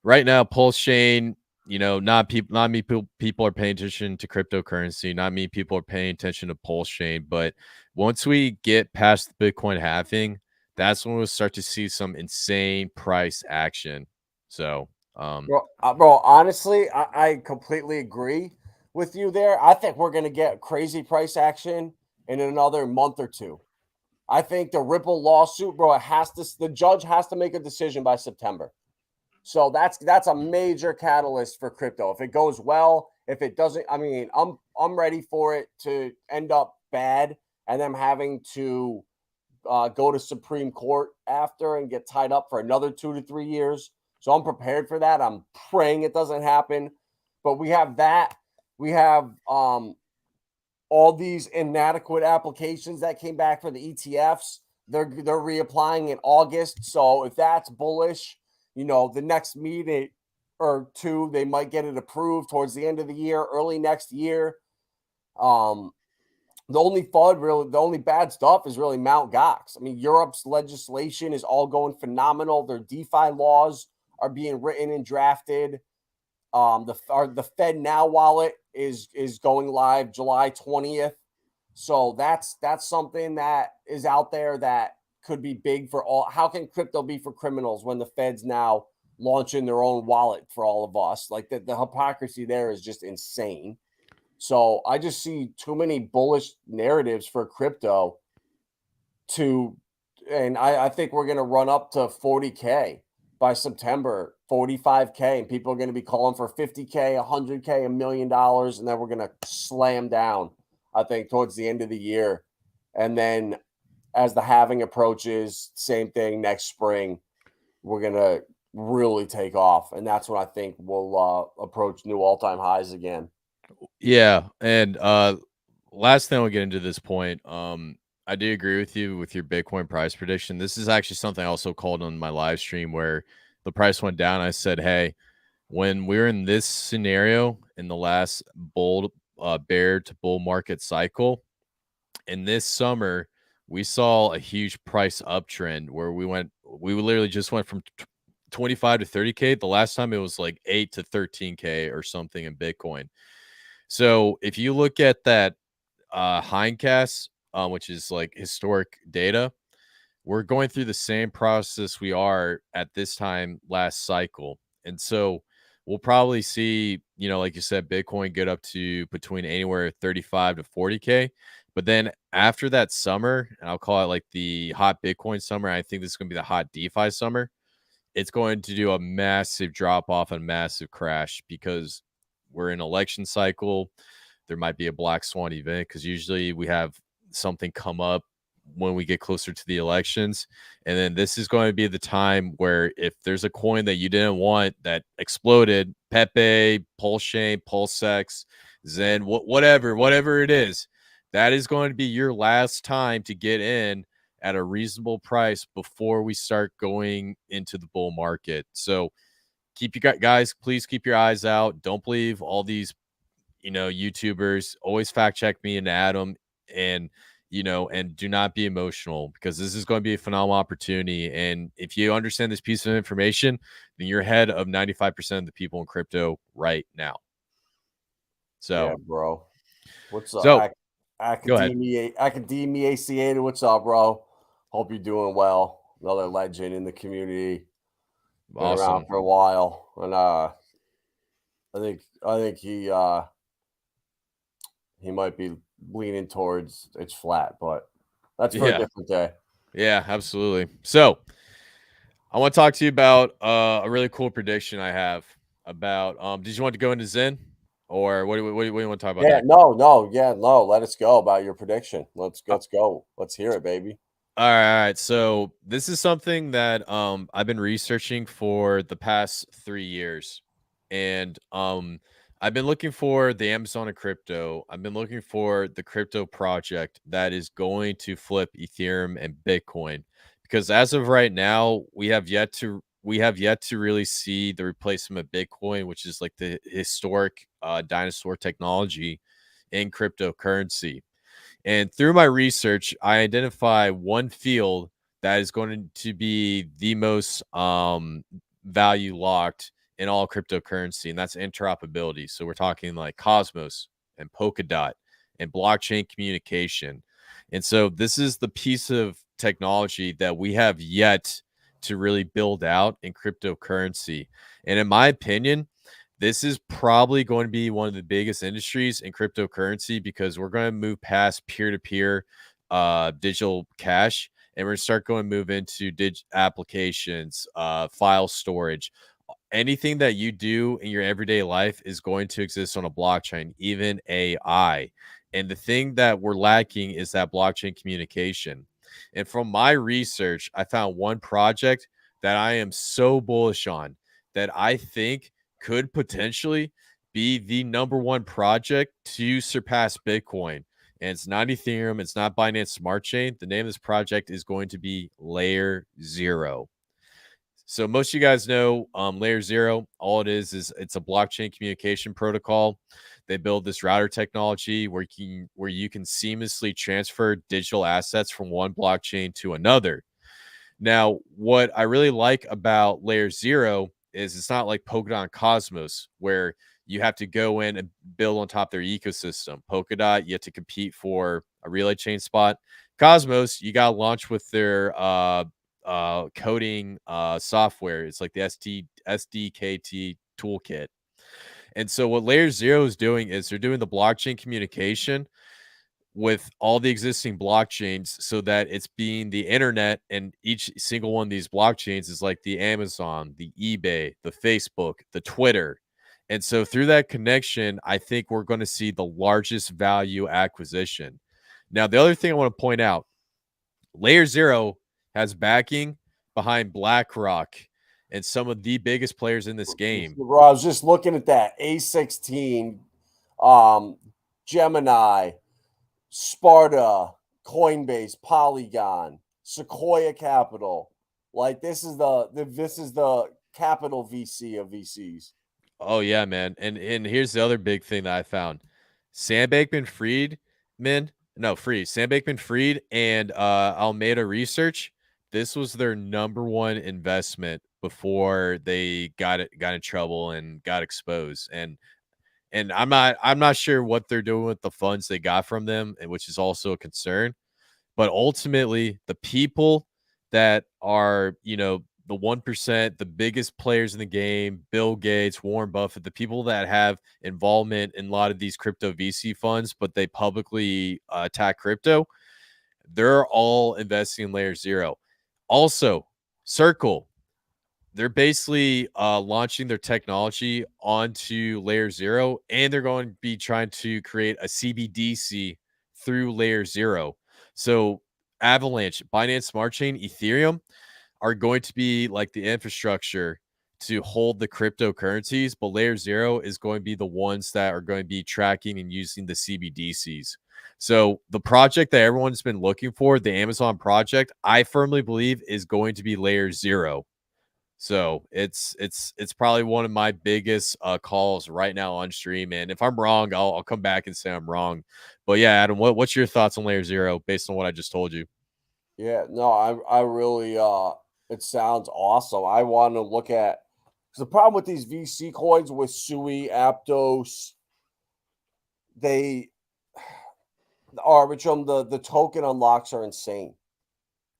right now, Pulsechain, you know, not many people are paying attention to cryptocurrency. Not many people are paying attention to Pulsechain. But once we get past the Bitcoin halving, that's when we'll start to see some insane price action. So, bro, honestly, I completely agree with you there. I think we're going to get crazy price action in another month or two. I think the Ripple lawsuit, bro, the judge has to make a decision by September. So that's a major catalyst for crypto. If it goes well, if it doesn't, I mean, I'm ready for it to end up bad and them having to go to Supreme Court after and get tied up for another 2 to 3 years. So I'm prepared for that. I'm praying it doesn't happen. But we have that. We have all these inadequate applications that came back for the ETFs. They're reapplying in August. So if that's bullish, you know, the next meeting or two, they might get it approved towards the end of the year, early next year. The only bad stuff is really Mt. Gox. I mean, Europe's legislation is all going phenomenal. Their DeFi laws are being written and drafted. The Fed Now wallet is going live July 20th. So that's something that is out there that could be big for all. How can crypto be for criminals when the Fed's now launching their own wallet for all of us? Like the hypocrisy there is just insane. So I just see too many bullish narratives for crypto and I think we're going to run up to 40K by September, 45K, and people are going to be calling for 50K, 100K, $1 million. And then we're going to slam down, I think, towards the end of the year. And then as the halving approaches, same thing next spring, we're going to really take off. And that's when I think we'll approach new all-time highs again. Yeah. And last thing we'll get into this point. I do agree with you with your Bitcoin price prediction. This is actually something I also called on my live stream where the price went down. I said, hey, when we're in this scenario in the last bear to bull market cycle, in this summer, we saw a huge price uptrend where we literally just went from 25 to 30K. The last time it was like 8 to 13K or something in Bitcoin. So if you look at that hindcast, which is like historic data, we're going through the same process we are at this time last cycle. And so we'll probably see, you know, like you said, Bitcoin get up to between anywhere 35 to 40K. But then after that summer, and I'll call it like the hot Bitcoin summer, I think this is going to be the hot DeFi summer. It's going to do a massive drop off and massive crash because we're in election cycle. There might be a black swan event because usually we have something come up when we get closer to the elections. And then this is going to be the time where if there's a coin that you didn't want that exploded, Pepe, Pulsechain, PulseX, Zen, whatever it is, that is going to be your last time to get in at a reasonable price before we start going into the bull market. So keep you guys, please keep your eyes out. Don't believe all these, you know, YouTubers. Always fact check me and Adam, and you know, and do not be emotional because this is going to be a phenomenal opportunity. And if you understand this piece of information, then you're ahead of 95% of the people in crypto right now. So, yeah, bro. What's up? So go ahead. Academia ACA. What's up, bro? Hope you're doing well. Another legend in the community. Been Awesome. around for a while. And I think he might be leaning towards it's flat, but that's for a different day. Yeah, absolutely. So I want to talk to you about a really cool prediction I have about did you want to go into Zen? Or what do you want to talk about? Yeah, no. Let us go about your prediction. Let's go. Let's hear it, baby. All right. So this is something that I've been researching for the past 3 years. And I've been looking for the Amazon of crypto. I've been looking for the crypto project that is going to flip Ethereum and Bitcoin. Because as of right now, we have yet to really see the replacement of Bitcoin, which is like the historic dinosaur technology in cryptocurrency. And through my research, I identify one field that is going to be the most value locked in all cryptocurrency, and that's interoperability. So we're talking like Cosmos and Polkadot and blockchain communication. And so this is the piece of technology that we have yet to really build out in cryptocurrency. And in my opinion, this is probably going to be one of the biggest industries in cryptocurrency because we're going to move past peer-to-peer digital cash, and we're going to start going to move into applications, file storage. Anything that you do in your everyday life is going to exist on a blockchain, even AI. And the thing that we're lacking is that blockchain communication. And from my research, I found one project that I am so bullish on that I think could potentially be the #1 project to surpass Bitcoin. And it's not Ethereum. It's not Binance Smart Chain. The name of this project is going to be Layer Zero. So most of you guys know Layer Zero. All it is it's a blockchain communication protocol. They build this router technology where you can seamlessly transfer digital assets from one blockchain to another. Now, what I really like about Layer Zero is it's not like Polkadot and Cosmos where you have to go in and build on top of their ecosystem. Polkadot, you have to compete for a relay chain spot. Cosmos, you got to launch with their coding software. It's like the SDKT toolkit. And so what Layer Zero is doing is they're doing the blockchain communication with all the existing blockchains so that it's being the internet, and each single one of these blockchains is like the Amazon, the eBay, the Facebook, the Twitter. And so through that connection, I think we're going to see the largest value acquisition. Now, the other thing I want to point out, Layer Zero has backing behind BlackRock and some of the biggest players in this game. Bro, I was just looking at that. A16, Gemini, Sparta, Coinbase, Polygon, Sequoia Capital. Like this is the capital VC of VCs. Oh yeah, man. And here's the other big thing that I found. Sam Bankman-Fried and Alameda Research. This was their #1 investment before they got in trouble and got exposed. And I'm not sure what they're doing with the funds they got from them, which is also a concern. But ultimately, the people that are, the the 1%, the biggest players in the game, Bill Gates, Warren Buffett, the people that have involvement in a lot of these crypto VC funds, but they publicly attack crypto, they're all investing in layer zero. Also, Circle, they're basically launching their technology onto layer zero, and they're going to be trying to create a CBDC through layer zero. So Avalanche, Binance Smart Chain, Ethereum are going to be like the infrastructure to hold the cryptocurrencies, but layer zero is going to be the ones that are going to be tracking and using the CBDCs. So the project that everyone's been looking for, the Amazon project, I firmly believe is going to be layer zero. So it's probably one of my biggest calls right now on stream. And if I'm wrong, I'll come back and say I'm wrong. But yeah, Adam, what's your thoughts on layer zero based on what I just told you? Yeah, no, I really it sounds awesome. I want to look at, because the problem with these VC coins with Sui, Aptos, they Arbitrum, the token unlocks are insane.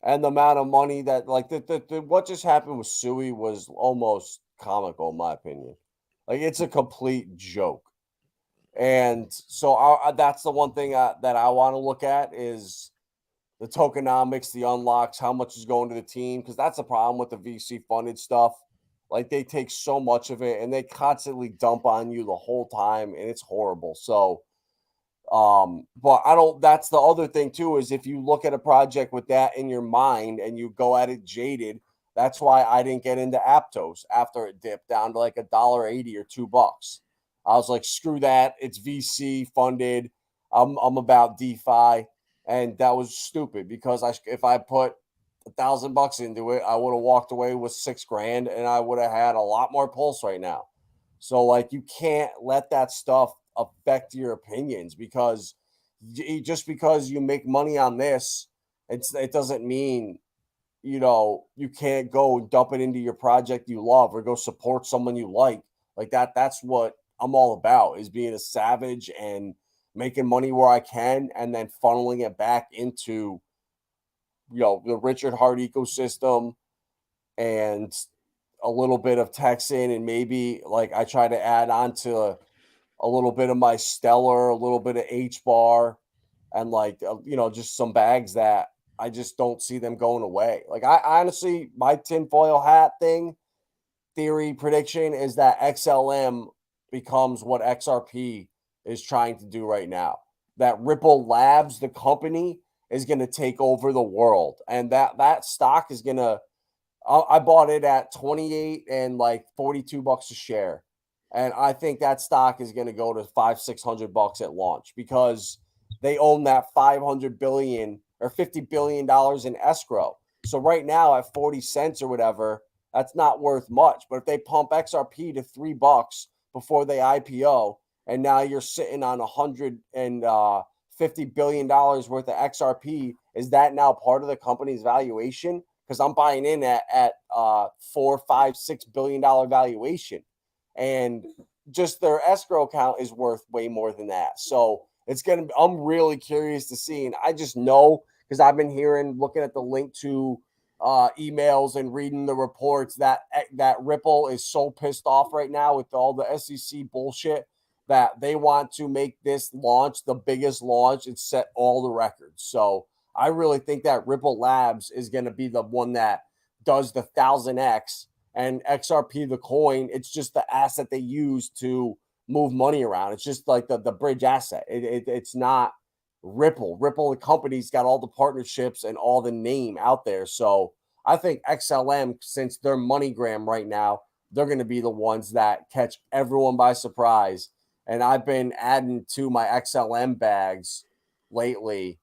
And the amount of money that, like, what just happened with Sui was almost comical, in my opinion. Like, it's a complete joke. And so that's the one thing that I want to look at is the tokenomics, the unlocks, how much is going to the team, because that's the problem with the VC funded stuff. Like, they take so much of it and they constantly dump on you the whole time, and it's horrible. So, but that's the other thing too, is if you look at a project with that in your mind and you go at it jaded, that's why I didn't get into Aptos after it dipped down to like $1.80 or $2. I was like, screw that. It's VC funded. I'm about DeFi. And that was stupid, because if I put $1,000 into it, I would have walked away with $6,000 and I would have had a lot more pulse right now. So, like, you can't let that stuff affect your opinions, because just because you make money on this, it doesn't mean, you can't go dump it into your project you love or go support someone you like that. That's what I'm all about, is being a savage and making money where I can, and then funneling it back into, the Richard Heart ecosystem, and a little bit of Texan, and maybe like I try to add on to a little bit of my Stellar, a little bit of H bar, and just some bags that I just don't see them going away. Like, I honestly, my tinfoil hat theory prediction is that XLM becomes what XRP is trying to do right now. That Ripple Labs, the company, is going to take over the world. And that stock is going to, I bought it at 28 and like $42 a share. And I think that stock is going to go to $500-600 at launch, because they own that $500 billion or $50 billion in escrow. So right now at 40 cents or whatever, that's not worth much. But if they pump XRP to $3 before they IPO, and now you're sitting on $150 billion worth of XRP, is that now part of the company's valuation? Because I'm buying in at $4, $5, $6 billion valuation. And just their escrow account is worth way more than that. So I'm really curious to see. And I just know, because I've been looking at the link to emails and reading the reports, that Ripple is so pissed off right now with all the SEC bullshit that they want to make this launch the biggest launch and set all the records. So I really think that Ripple Labs is going to be the one that does the 1000x. And XRP, the coin, it's just the asset they use to move money around. It's just like the bridge asset. It's not Ripple. Ripple, the company's got all the partnerships and all the name out there. So I think XLM, since they're MoneyGram right now, they're going to be the ones that catch everyone by surprise. And I've been adding to my XLM bags lately.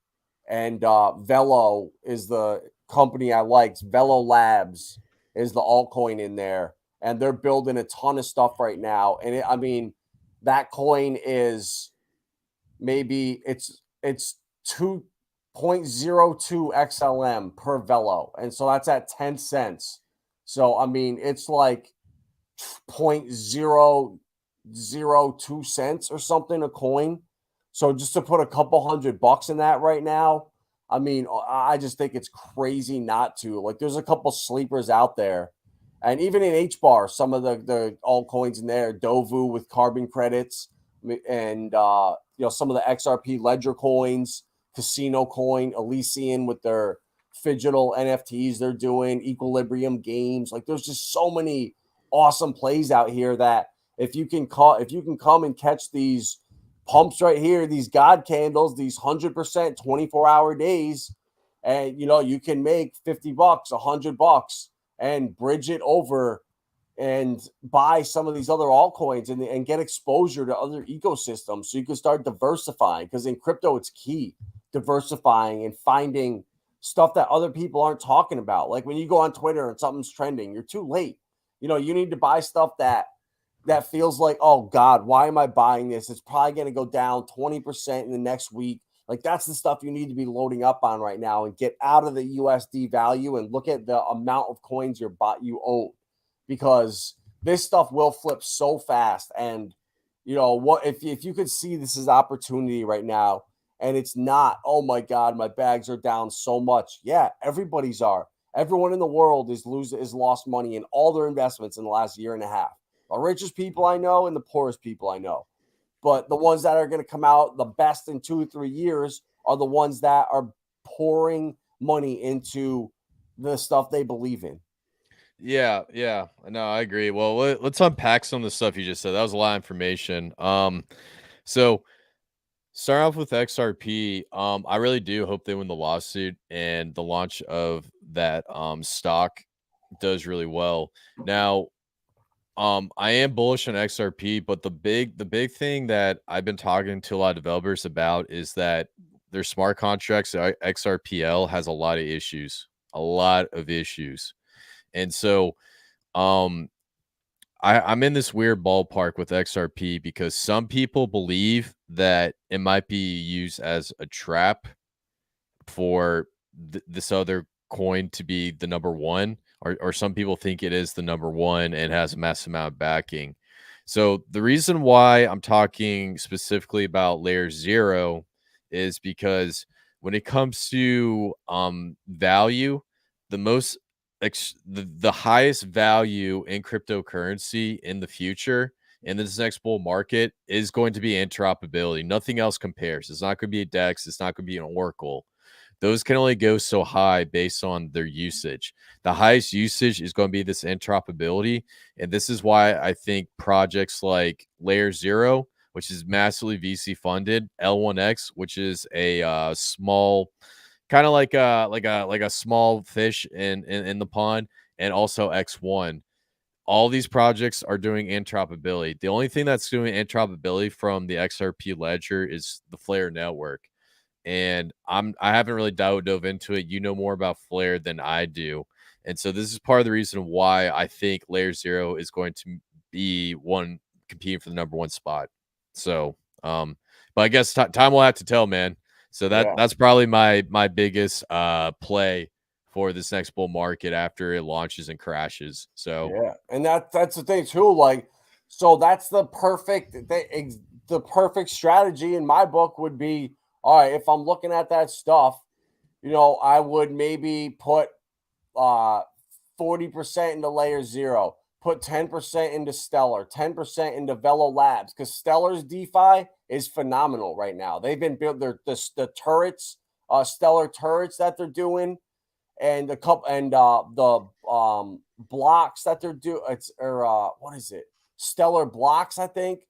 And Velo is the company I like. Velo Labs is the altcoin in there, and they're building a ton of stuff right now. And that coin is maybe it's 2.02 XLM per Velo, and so that's at 10 cents. So it's like 0.002 cents or something a coin. So just to put a couple $100 in that right now, I just think it's crazy not to. Like, there's a couple sleepers out there And even in HBAR, some of the altcoins in there, Dovu with carbon credits, and some of the XRP Ledger coins, Casino Coin, Elysian with their digital NFTs they're doing, Equilibrium Games. Like, there's just so many awesome plays out here that if you can come and catch these pumps right here, these God candles, these 100% 24-hour days, and you can make $50, $100, and bridge it over and buy some of these other altcoins and get exposure to other ecosystems, so you can start diversifying. Because in crypto, it's key, diversifying and finding stuff that other people aren't talking about. Like when you go on Twitter and something's trending, you're too late. You need to buy stuff that feels like, oh God, why am I buying this? It's probably going to go down 20% in the next week. Like, that's the stuff you need to be loading up on right now and get out of the USD value and look at the amount of coins you own, because this stuff will flip so fast. And what if you could see this as opportunity right now, and it's not, oh my God, my bags are down so much. Yeah, everybody's are. Everyone in the world is lost money in all their investments in the last year and a half. The richest people I know and the poorest people I know. But the ones that are going to come out the best in 2 or 3 years are the ones that are pouring money into the stuff they believe in. Yeah. No, I agree. Well, let's unpack some of the stuff you just said. That was a lot of information. So start off with XRP. I really do hope they win the lawsuit and the launch of that stock does really well. Now, I am bullish on XRP, but the big thing that I've been talking to a lot of developers about is that their smart contracts, XRPL, has a lot of issues. And so I'm in this weird ballpark with XRP because some people believe that it might be used as a trap for this other coin to be the number one, or some people think it is the number one and has a massive amount of backing. So the reason why I'm talking specifically about layer 0 is because when it comes to value, the highest value in cryptocurrency in the future in this next bull market is going to be interoperability. Nothing else compares. It's not going to be a DEX. It's not going to be an Oracle. Those can only go so high based on their usage. The highest usage is going to be this interoperability. And this is why I think projects like Layer 0, which is massively VC funded, L1X, which is a small, kind of like a small fish in the pond, and also X1. All these projects are doing interoperability. The only thing that's doing interoperability from the XRP ledger is the Flare network. And I haven't really dove into it. You know more about Flare than I do. And so this is part of the reason why I think Layer 0 is going to be one competing for the number one spot. So, but I guess time will have to tell, man. So that's probably my biggest play for this next bull market after it launches and crashes. So yeah, and that's the thing too. Like, so that's the perfect strategy in my book would be, all right, if I'm looking at that stuff, I would maybe put 40% into Layer 0, put 10% into Stellar, 10% into Velo Labs, because Stellar's DeFi is phenomenal right now. They've been built the turrets, Stellar turrets that they're doing, and the blocks that they're doing. What is it? Stellar blocks, I think.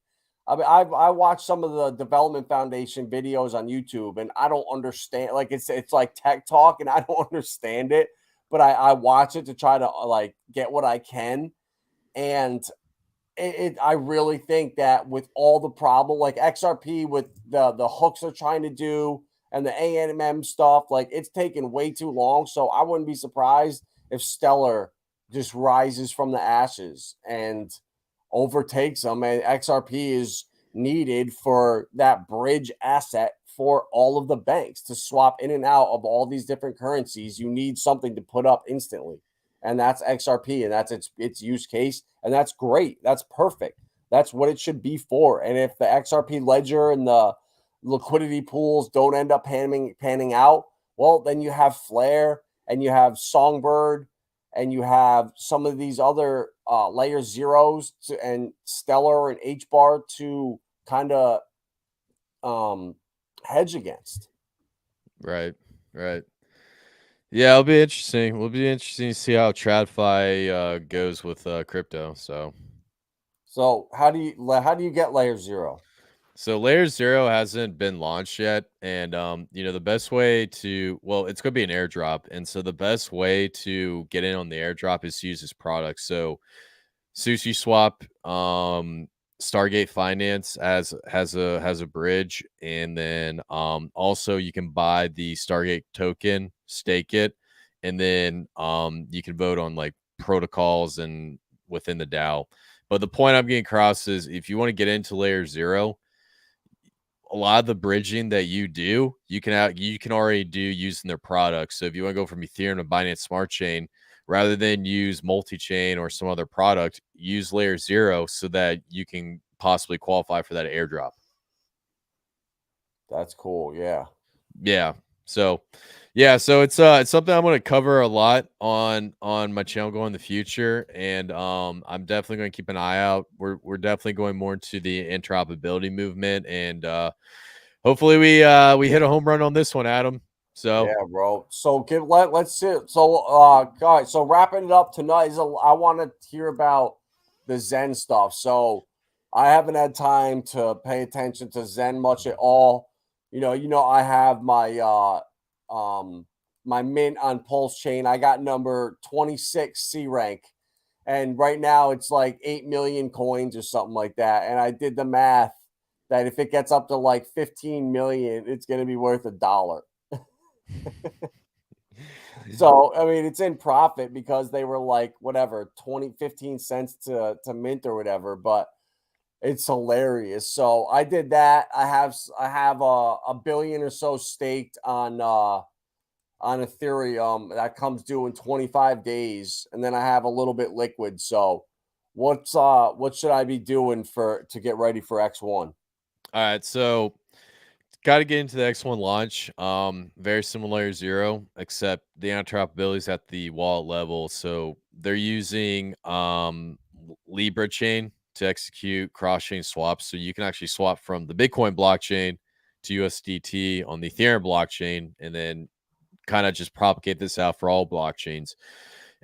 I mean, I watched some of the Development Foundation videos on YouTube, and I don't understand. Like, it's like tech talk, and I don't understand it. But I watch it to try to like get what I can, and I really think that with all the problem, like XRP with the hooks they're trying to do and the AMM stuff, like it's taken way too long. So I wouldn't be surprised if Stellar just rises from the ashes and overtakes them, and XRP is needed for that bridge asset for all of the banks to swap in and out of all these different currencies. You need something to put up instantly, and that's XRP, and that's its use case, and that's great. That's perfect. That's what it should be for. And if the XRP ledger and the liquidity pools don't end up panning out, well, then you have Flare and you have Songbird and you have some of these other layer zeros and Stellar and H-bar to kind of hedge against. Right. Yeah, it'll be interesting. It'll be interesting to see how TradFi goes with crypto. So how do you get layer zero? So layer zero hasn't been launched yet, and the best way to it's going to be an airdrop, and so the best way to get in on the airdrop is to use this product. So Sushi Swap, Stargate Finance has a bridge, and then also you can buy the Stargate token, stake it, and then you can vote on like protocols and within the DAO. But the point I'm getting across is if you want to get into layer zero, a lot of the bridging that you do, you can already do using their products. So if you want to go from Ethereum to Binance Smart Chain, rather than use multi-chain or some other product, use layer zero so that you can possibly qualify for that airdrop. That's cool. Yeah. So it's something I'm going to cover a lot on my channel going in the future, and I'm definitely going to keep an eye out. We're definitely going more into the interoperability movement, and hopefully we hit a home run on this one, Adam. So yeah, bro. So let's see. So guys, so wrapping it up tonight is I want to hear about the Zen stuff. So I haven't had time to pay attention to Zen much at all. I have my my mint on Pulsechain. I got number 26 C rank. And right now it's like 8 million coins or something like that. And I did the math that if it gets up to like 15 million, it's going to be worth $1. So, I mean, it's in profit because they were like, whatever, 15 cents to mint or whatever, but it's hilarious. So I did that. I have a billion or so staked on Ethereum that comes due in 25 days. And then I have a little bit liquid. So what should I be doing to get ready for X1? All right. So got to get into the X1 launch. Very similar to Zero, except the interoperability is at the wallet level. So they're using Libra chain to execute cross-chain swaps. So you can actually swap from the Bitcoin blockchain to USDT on the Ethereum blockchain, and then kind of just propagate this out for all blockchains.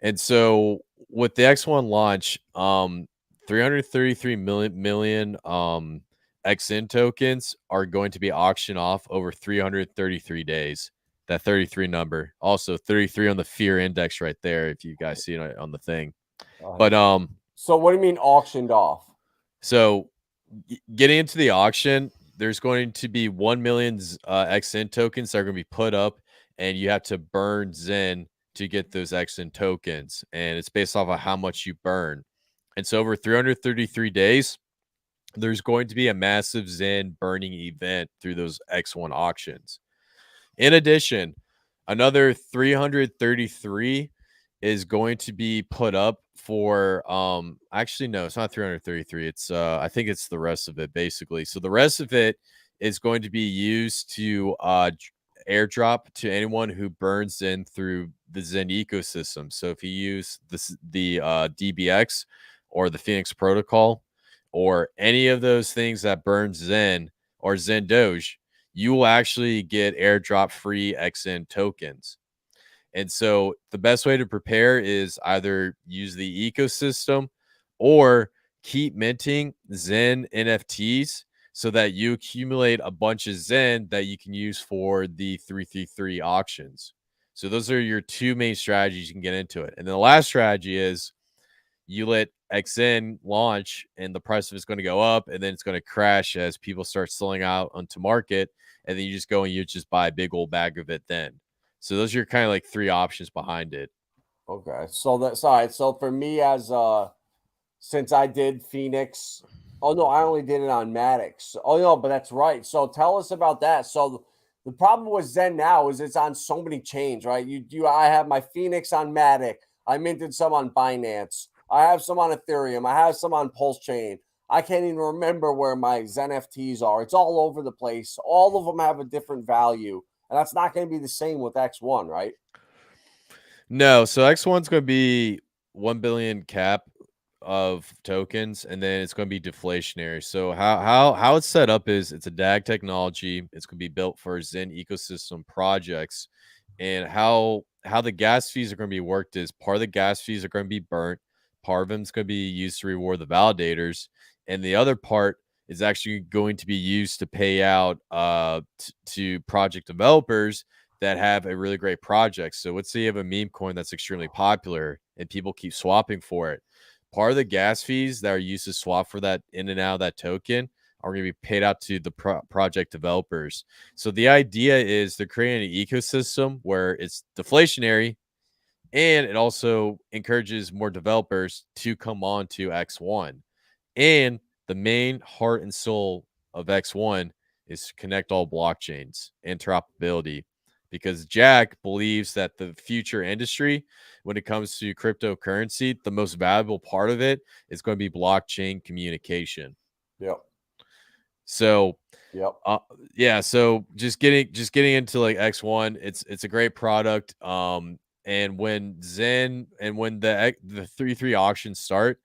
And so with the X1 launch, 333 million XN tokens are going to be auctioned off over 333 days. That 33 number, also 33 on the fear index right there, if you guys see it on the thing. But so what do you mean auctioned off? So getting into the auction, there's going to be 1 million XN tokens that are going to be put up, and you have to burn Zen to get those XN tokens, and it's based off of how much you burn. And so over 333 days, there's going to be a massive Zen burning event through those X1 auctions. In addition, another 333 is going to be put up for actually no, it's not 333. It's I think it's the rest of it basically. So the rest of it is going to be used to airdrop to anyone who burns in through the Zen ecosystem. So if you use the DBX or the Phoenix protocol or any of those things that burns Zen or Zen Doge, you will actually get airdrop free XN tokens. And so the best way to prepare is either use the ecosystem or keep minting Zen NFTs so that you accumulate a bunch of Zen that you can use for the 333 auctions. So those are your two main strategies you can get into it. And then the last strategy is you let XN launch and the price of it's going to go up, and then it's going to crash as people start selling out onto market. And then you just go and you just buy a big old bag of it then. So those are your kind of like three options behind it. Okay. So that's all right. So for me, as since I did Phoenix, oh no, I only did it on Maddox. Oh no, but that's right. So tell us about that. So the problem with Zen now is it's on so many chains, right? I have my Phoenix on Matic. I minted some on Binance. I have some on Ethereum. I have some on Pulsechain. I can't even remember where my Zen FTs are. It's all over the place. All of them have a different value. And that's not going to be the same with X1, right? No, so X1's going to be 1 billion cap of tokens, and then it's going to be deflationary. So how it's set up is it's a DAG technology. It's going to be built for Zen ecosystem projects, and how the gas fees are going to be worked is part of the gas fees are going to be burnt, part of them is going to be used to reward the validators, and the other part is actually going to be used to pay out to project developers that have a really great project. So let's say you have a meme coin that's extremely popular and people keep swapping for it. Part of the gas fees that are used to swap for that in and out of that token are going to be paid out to the project developers. So the idea is they're creating an ecosystem where it's deflationary and it also encourages more developers to come on to X1. And the main heart and soul of X1 is to connect all blockchains, interoperability, because Jack believes that the future industry, when it comes to cryptocurrency, the most valuable part of it is going to be blockchain communication. Yep. So, yep. Yeah. So just getting into like X1, it's a great product. And when Zen and when the 3-3 auctions start,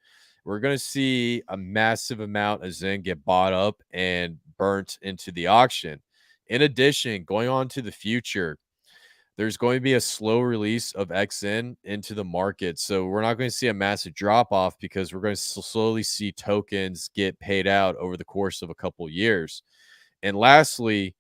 we're going to see a massive amount of Zen get bought up and burnt into the auction. In addition, going on to the future, there's going to be a slow release of XN into the market. So we're not going to see a massive drop off because we're going to slowly see tokens get paid out over the course of a couple of years. And lastly,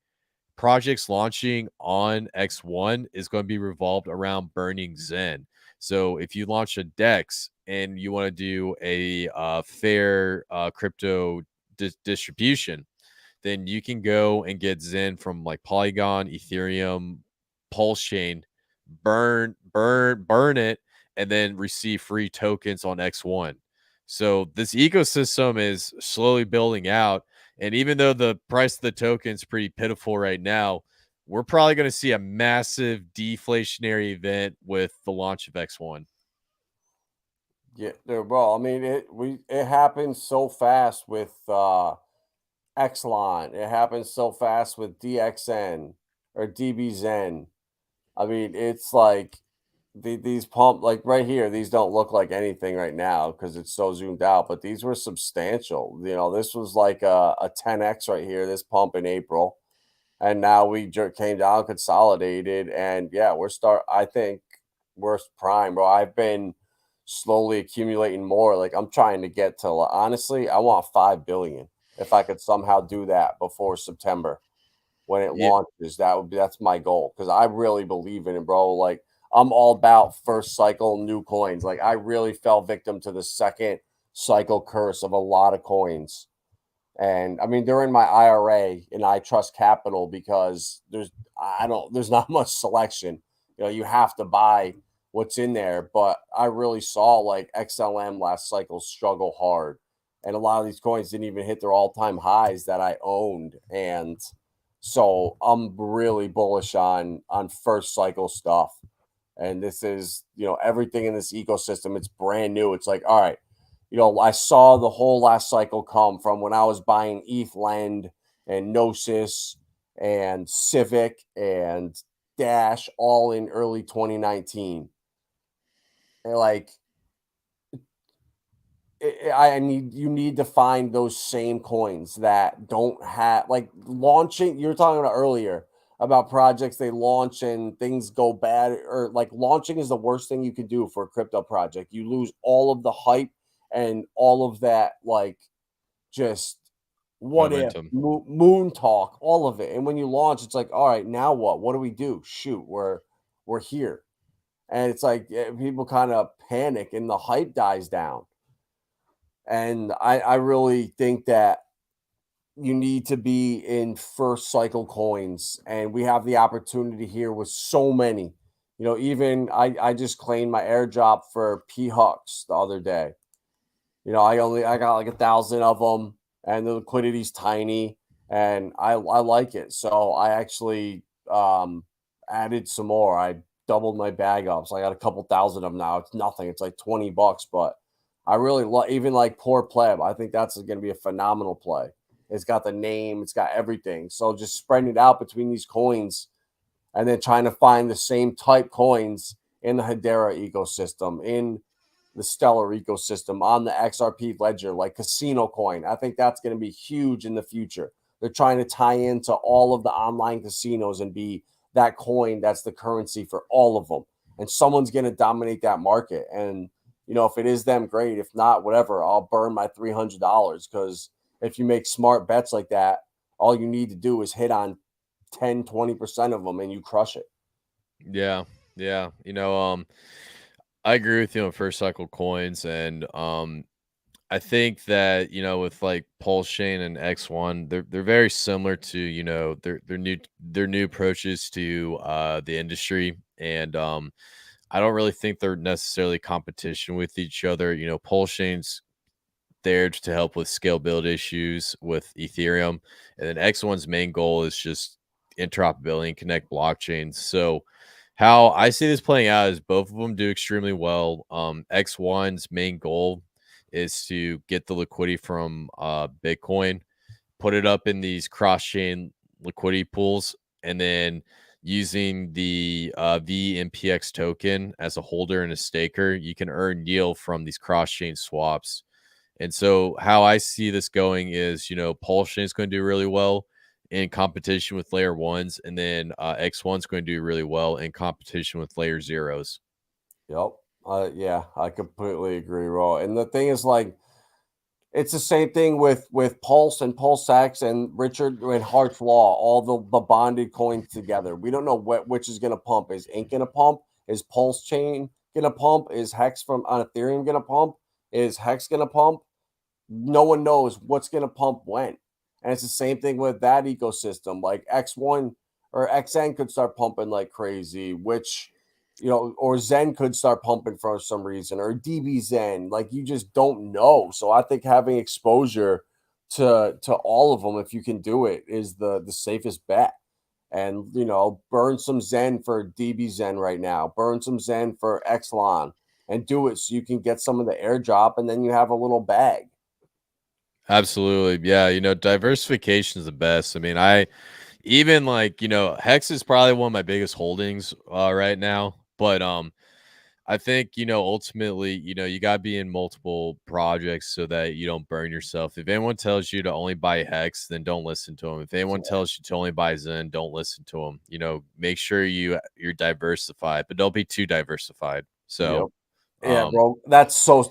projects launching on X1 is going to be revolved around burning Zen. So if you launch a DEX and you want to do a fair crypto distribution, then you can go and get Zen from like Polygon, Ethereum, Pulsechain, burn it, and then receive free tokens on X1. So this ecosystem is slowly building out. And even though the price of the token is pretty pitiful right now, we're probably going to see a massive deflationary event with the launch of X1. Yeah, bro. I mean, it happens so fast with Xline. It happens so fast with DXN or DBZen. I mean, it's like these pump like right here. These don't look like anything right now because it's so zoomed out. But these were substantial. You know, this was like a 10x right here. This pump in April, and now we came down, consolidated, and yeah, I think we're prime, bro. I've been slowly accumulating more. Like I'm trying to get to honestly, I want 5 billion if I could somehow do that before September when it Yeah, launches. That's my goal because I really believe in it, bro. Like I'm all about first cycle new coins. Like I really fell victim to the second cycle curse of a lot of coins. And I mean, they're in my IRA and I trust capital because there's not much selection. You know, you have to buy what's in there. But I really saw like XLM last cycle struggle hard. And a lot of these coins didn't even hit their all-time highs that I owned. And so I'm really bullish on first cycle stuff. And this is, you know, everything in this ecosystem, it's brand new. It's like, all right, you know, I saw the whole last cycle come from when I was buying ETH Lend and Gnosis and Civic and Dash all in early 2019. And like, you need to find those same coins that don't have like launching. You were talking about earlier about projects they launch and things go bad, or like launching is the worst thing you can do for a crypto project. You lose all of the hype and all of that, like just what if momentum. moon talk, all of it. And when you launch, it's like, all right, now what? What do we do? Shoot, we're here, and it's like people kind of panic and the hype dies down. And I really think that you need to be in first cycle coins. And we have the opportunity here with so many. You know, even I just claimed my airdrop for PHEX the other day. You know, I got like 1,000 of them and the liquidity's tiny and I like it. So I actually added some more. I doubled my bag up. So I got a couple thousand of them now. It's nothing. It's like $20, but I really even like Poor Pleb. I think that's going to be a phenomenal play. It's got the name, it's got everything. So just spreading it out between these coins and then trying to find the same type coins in the Hedera ecosystem, in the Stellar ecosystem, on the XRP ledger, like Casino Coin. I think that's going to be huge in the future. They're trying to tie into all of the online casinos and be that coin that's the currency for all of them. And someone's going to dominate that market. And, you know, if it is them, great. If not, whatever, I'll burn my $300, because if you make smart bets like that, all you need to do is hit on 10, 20% of them and you crush it. Yeah. Yeah. I agree with you on first cycle coins. And I think that, with like Pulsechain and X1, they're very similar to, their new approaches to the industry. And I don't really think they're necessarily competition with each other. Pulsechain's there to help with scalability issues with Ethereum. And then X1's main goal is just interoperability and connect blockchains. So how I see this playing out is both of them do extremely well. X1's main goal is to get the liquidity from Bitcoin, put it up in these cross-chain liquidity pools, and then using the VMPX token as a holder and a staker, you can earn yield from these cross-chain swaps. And so how I see this going is, Pulsechain is going to do really well in competition with layer ones, and then X1 is going to do really well in competition with layer zeros. Yep. Yeah, I completely agree, Ro. And the thing is, like, it's the same thing with Pulse and PulseX and Richard and Hart's Law, all the bonded coins together. We don't know which is going to pump. Is Ink going to pump? Is Pulse Chain going to pump? Is Hex from on Ethereum going to pump? Is Hex going to pump? No one knows what's going to pump when. And it's the same thing with that ecosystem. Like X1 or XN could start pumping like crazy, which, or Zen could start pumping for some reason, or DB Zen. Like, you just don't know. So I think having exposure to all of them, if you can do it, is the safest bet. And, burn some Zen for DB Zen right now. Burn some Zen for Xlon and do it so you can get some of the airdrop, and then you have a little bag. Absolutely. Yeah. Diversification is the best. I mean, Hex is probably one of my biggest holdings right now, but I think, ultimately, you got to be in multiple projects so that you don't burn yourself. If anyone tells you to only buy Hex, then don't listen to them. If anyone tells you to only buy Zen, don't listen to them. Make sure you're diversified, but don't be too diversified. So, yep. Yeah, bro,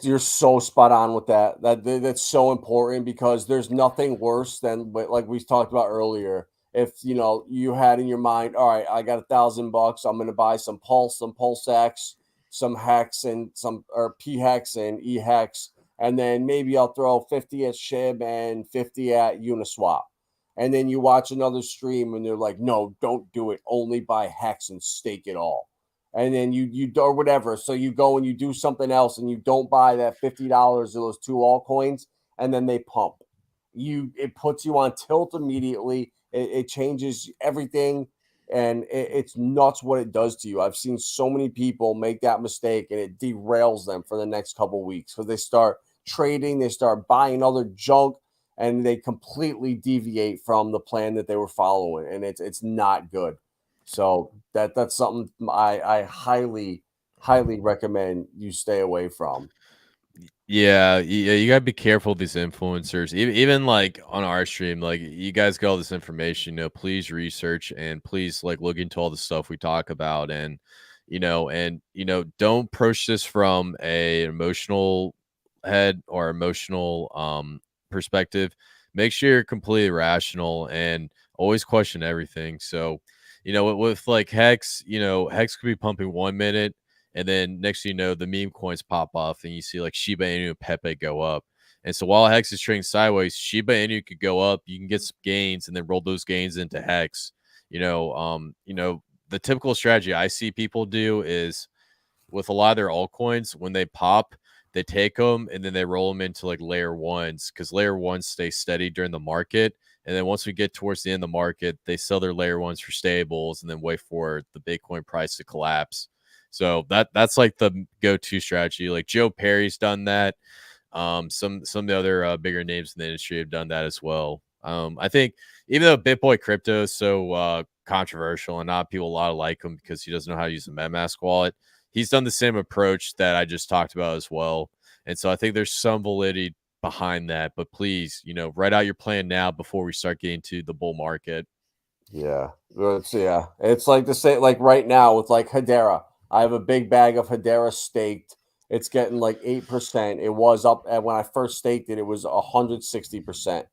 you're so spot on with that. That's so important, because there's nothing worse than, like we talked about earlier. If you had in your mind, all right, I got $1,000, I'm gonna buy some Pulse, some PulseX, some Hex, and some or PHEX and eHEX, and then maybe I'll throw 50 at SHIB and 50 at Uniswap. And then you watch another stream and they're like, no, don't do it. Only buy Hex and stake it all. And then you or whatever. So you go and you do something else and you don't buy that $50 of those two altcoins, and then they pump. It puts you on tilt immediately. It changes everything, and it's nuts what it does to you. I've seen so many people make that mistake, and it derails them for the next couple of weeks, because they start trading, they start buying other junk, and they completely deviate from the plan that they were following, and it's not good. So that's something I highly recommend you stay away from. Yeah, you gotta be careful with these influencers. Even like on our stream, like, you guys get all this information. Please research and please look into all the stuff we talk about, and don't approach this from a emotional head or emotional perspective. Make sure you're completely rational and always question everything. So, with like Hex, Hex could be pumping 1 minute, and then next thing you know, the meme coins pop off and you see like Shiba Inu and Pepe go up. And so while Hex is trading sideways, Shiba Inu could go up. You can get some gains and then roll those gains into Hex. The typical strategy I see people do is, with a lot of their altcoins, when they pop, they take them and then they roll them into like layer ones, because layer ones stay steady during the market. And then once we get towards the end of the market, they sell their layer ones for stables and then wait for the Bitcoin price to collapse. So that's like the go-to strategy. Like Joe Perry's done that. Some of the other bigger names in the industry have done that as well. I think even though BitBoy Crypto is so controversial and not people a lot like him because he doesn't know how to use a MetaMask wallet, he's done the same approach that I just talked about as well. And so I think there's some validity behind that. But please, write out your plan now before we start getting to the bull market. Yeah. It's like the same, like right now with like Hedera. I have a big bag of Hedera staked. It's getting like 8%. It was up at when I first staked it was 160%.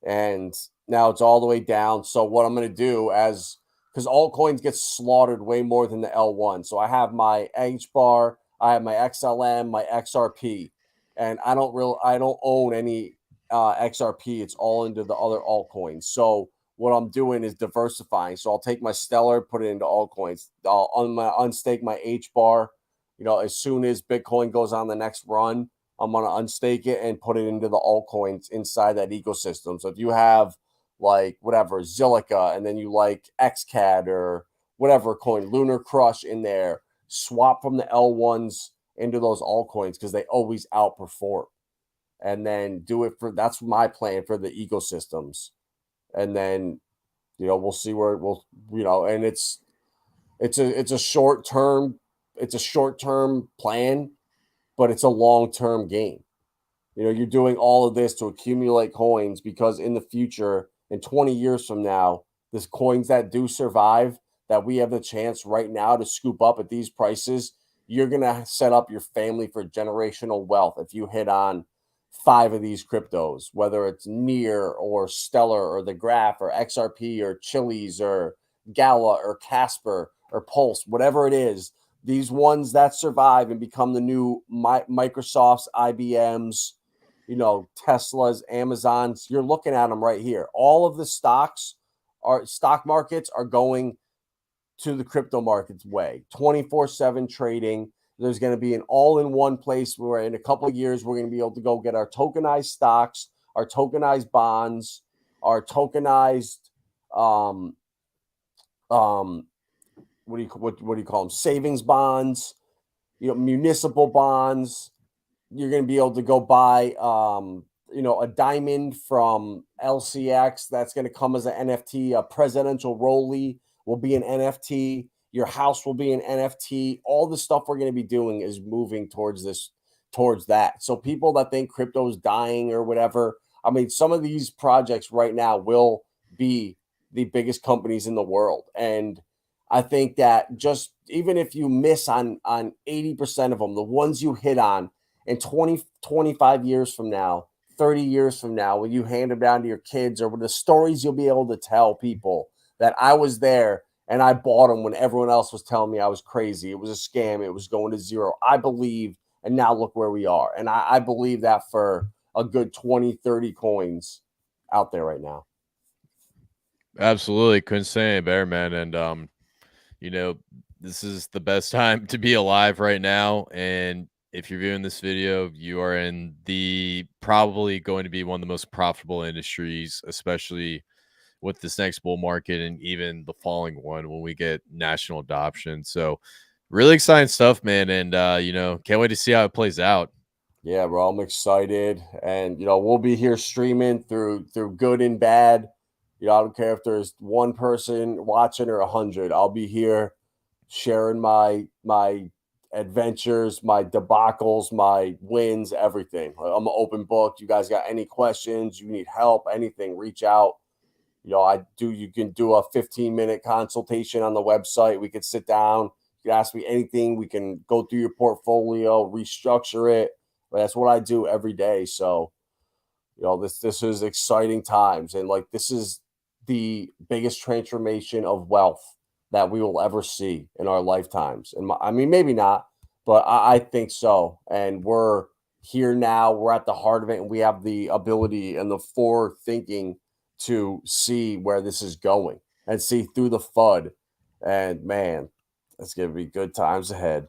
And now it's all the way down. So what I'm going to do because altcoins get slaughtered way more than the L1. So I have my H bar, I have my XLM, my XRP, and I don't own any XRP. It's all into the other altcoins. So what I'm doing is diversifying. So I'll take my Stellar, put it into altcoins. I'll unstake my H bar. As soon as Bitcoin goes on the next run, I'm going to unstake it and put it into the altcoins inside that ecosystem. So if you have like whatever, Zilliqa, and then you like XCAD or whatever coin, Lunar Crush in there, swap from the L1s into those altcoins because they always outperform. And then that's my plan for the ecosystems. And then, we'll see where it will, and it's a short-term plan, but it's a long-term game. You're doing all of this to accumulate coins because in the future, in 20 years from now, there's coins that do survive that we have the chance right now to scoop up at these prices. You're going to set up your family for generational wealth if you hit on 5 of these cryptos, whether it's Near or Stellar or the Graph or XRP or Chili's or Gala or Casper or Pulse, whatever it is. These ones that survive and become the new Microsofts, IBMs, Teslas, Amazons, you're looking at them right here. All of the stock markets are going to the crypto markets way, 24/7 trading. There's going to be an all-in-one place where in a couple of years, we're going to be able to go get our tokenized stocks, our tokenized bonds, our tokenized, what do you call them? Savings bonds, municipal bonds. You're going to be able to go buy, a diamond from LCX. That's going to come as an NFT. A presidential rollie will be an NFT. Your house will be an NFT. All the stuff we're going to be doing is moving towards that. So people that think crypto is dying or whatever, I mean, some of these projects right now will be the biggest companies in the world. And I think that just even if you miss on 80% of them, the ones you hit on in 20, 25 years from now, 30 years from now, when you hand them down to your kids or with the stories you'll be able to tell people that I was there and I bought them when everyone else was telling me I was crazy. It was a scam. It was going to zero. I believe, and now look where we are. And I believe that for a good 20, 30 coins out there right now. Absolutely. Couldn't say it better, man. And, this is the best time to be alive right now. And if you're viewing this video, you are in probably going to be one of the most profitable industries, especially with this next bull market and even the following one when we get national adoption. So really exciting stuff, man. And, can't wait to see how it plays out. Yeah, bro, I'm excited. And, we'll be here streaming through good and bad. I don't care if there's one person watching or 100. I'll be here sharing my adventures, my debacles, my wins, everything. I'm an open book. You guys got any questions? You need help? Anything? Reach out. You can do a 15-minute consultation on the website. We could sit down. You can ask me anything. We can go through your portfolio, restructure it. But that's what I do every day. So, this is exciting times. And this is the biggest transformation of wealth that we will ever see in our lifetimes. And maybe not, but I think so. And we're here now. We're at the heart of it. And we have the ability and the forward thinking to see where this is going and see through the FUD. And man, it's going to be good times ahead.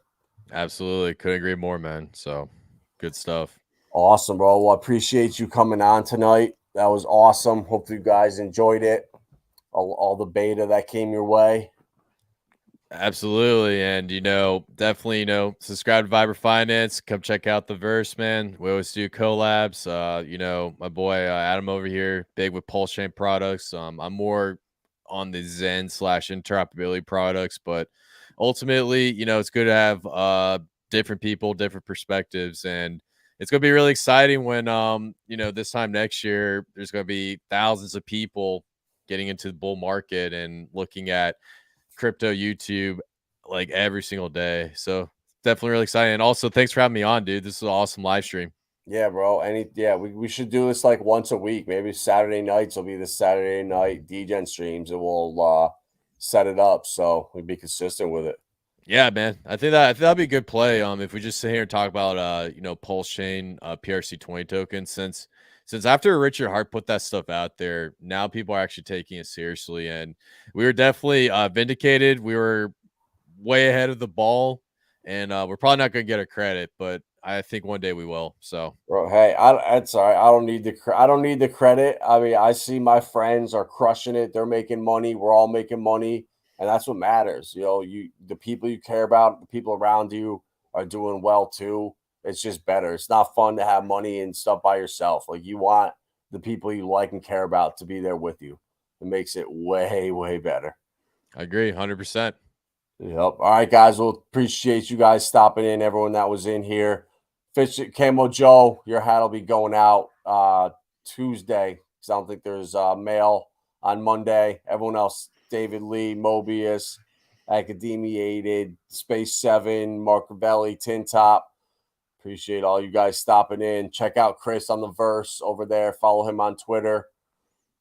Absolutely. Couldn't agree more, man. So good stuff. Awesome, bro. Well, I appreciate you coming on tonight. That was awesome. Hope you guys enjoyed it. All the beta that came your way. Absolutely. And, definitely, subscribe to Vibra Finance. Come check out the verse, man. We always do collabs. My boy Adam over here, big with Pulsechain products. I'm more on the Zen / interoperability products, but ultimately, it's good to have different people, different perspectives, and it's going to be really exciting when this time next year there's going to be thousands of people getting into the bull market and looking at crypto YouTube like every single day. So definitely really exciting. And also, thanks for having me on, dude. This is an awesome live stream. Yeah, bro. We should do this like once a week. Maybe Saturday nights will be the Saturday night Degen streams, and we'll set it up so we'd be consistent with it. Yeah, man. I think that'd be a good play. If we just sit here and talk about Pulsechain, PRC20 tokens, since after Richard Hart put that stuff out there, now people are actually taking it seriously, and we were definitely vindicated. We were way ahead of the ball, and we're probably not going to get our credit, but I think one day we will. So, bro, hey, that's all right. I don't need the credit. I mean, I see my friends are crushing it. They're making money. We're all making money. And that's what matters. The people you care about, the people around you are doing well too. It's just better. It's not fun to have money and stuff by yourself. Like, you want the people you like and care about to be there with you. It makes it way, way better. I agree 100%. Yep. All right, guys. We'll appreciate you guys stopping in, everyone that was in here. Fish Camo Joe, your hat will be going out Tuesday, because I don't think there's mail on Monday. Everyone else, David Lee, Mobius, Academiated, Space 7, Mark Ravelli, Tin Top. Appreciate all you guys stopping in. Check out Kris on the Verse over there. Follow him on Twitter.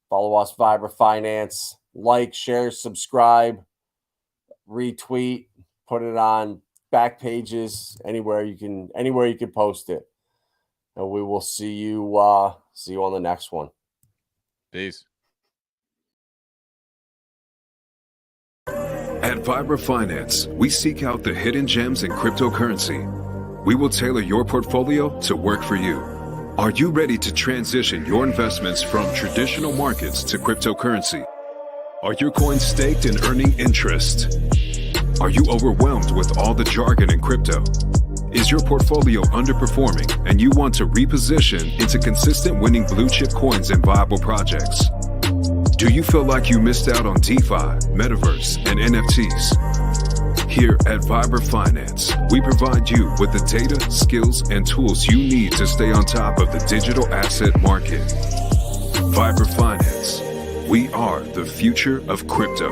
Follow us, Vibra Finance. Like, share, subscribe, retweet, put it on back pages, anywhere you can post it. And we will see you on the next one. Peace. At Vibra Finance, we seek out the hidden gems in cryptocurrency. We will tailor your portfolio to work for you. Are you ready to transition your investments from traditional markets to cryptocurrency? Are your coins staked and earning interest? Are you overwhelmed with all the jargon in crypto? Is your portfolio underperforming and you want to reposition into consistent winning blue chip coins and viable projects? Do you feel like you missed out on DeFi, Metaverse, and NFTs? Here at Vibra Finance, we provide you with the data, skills, and tools you need to stay on top of the digital asset market. Vibra Finance, we are the future of crypto.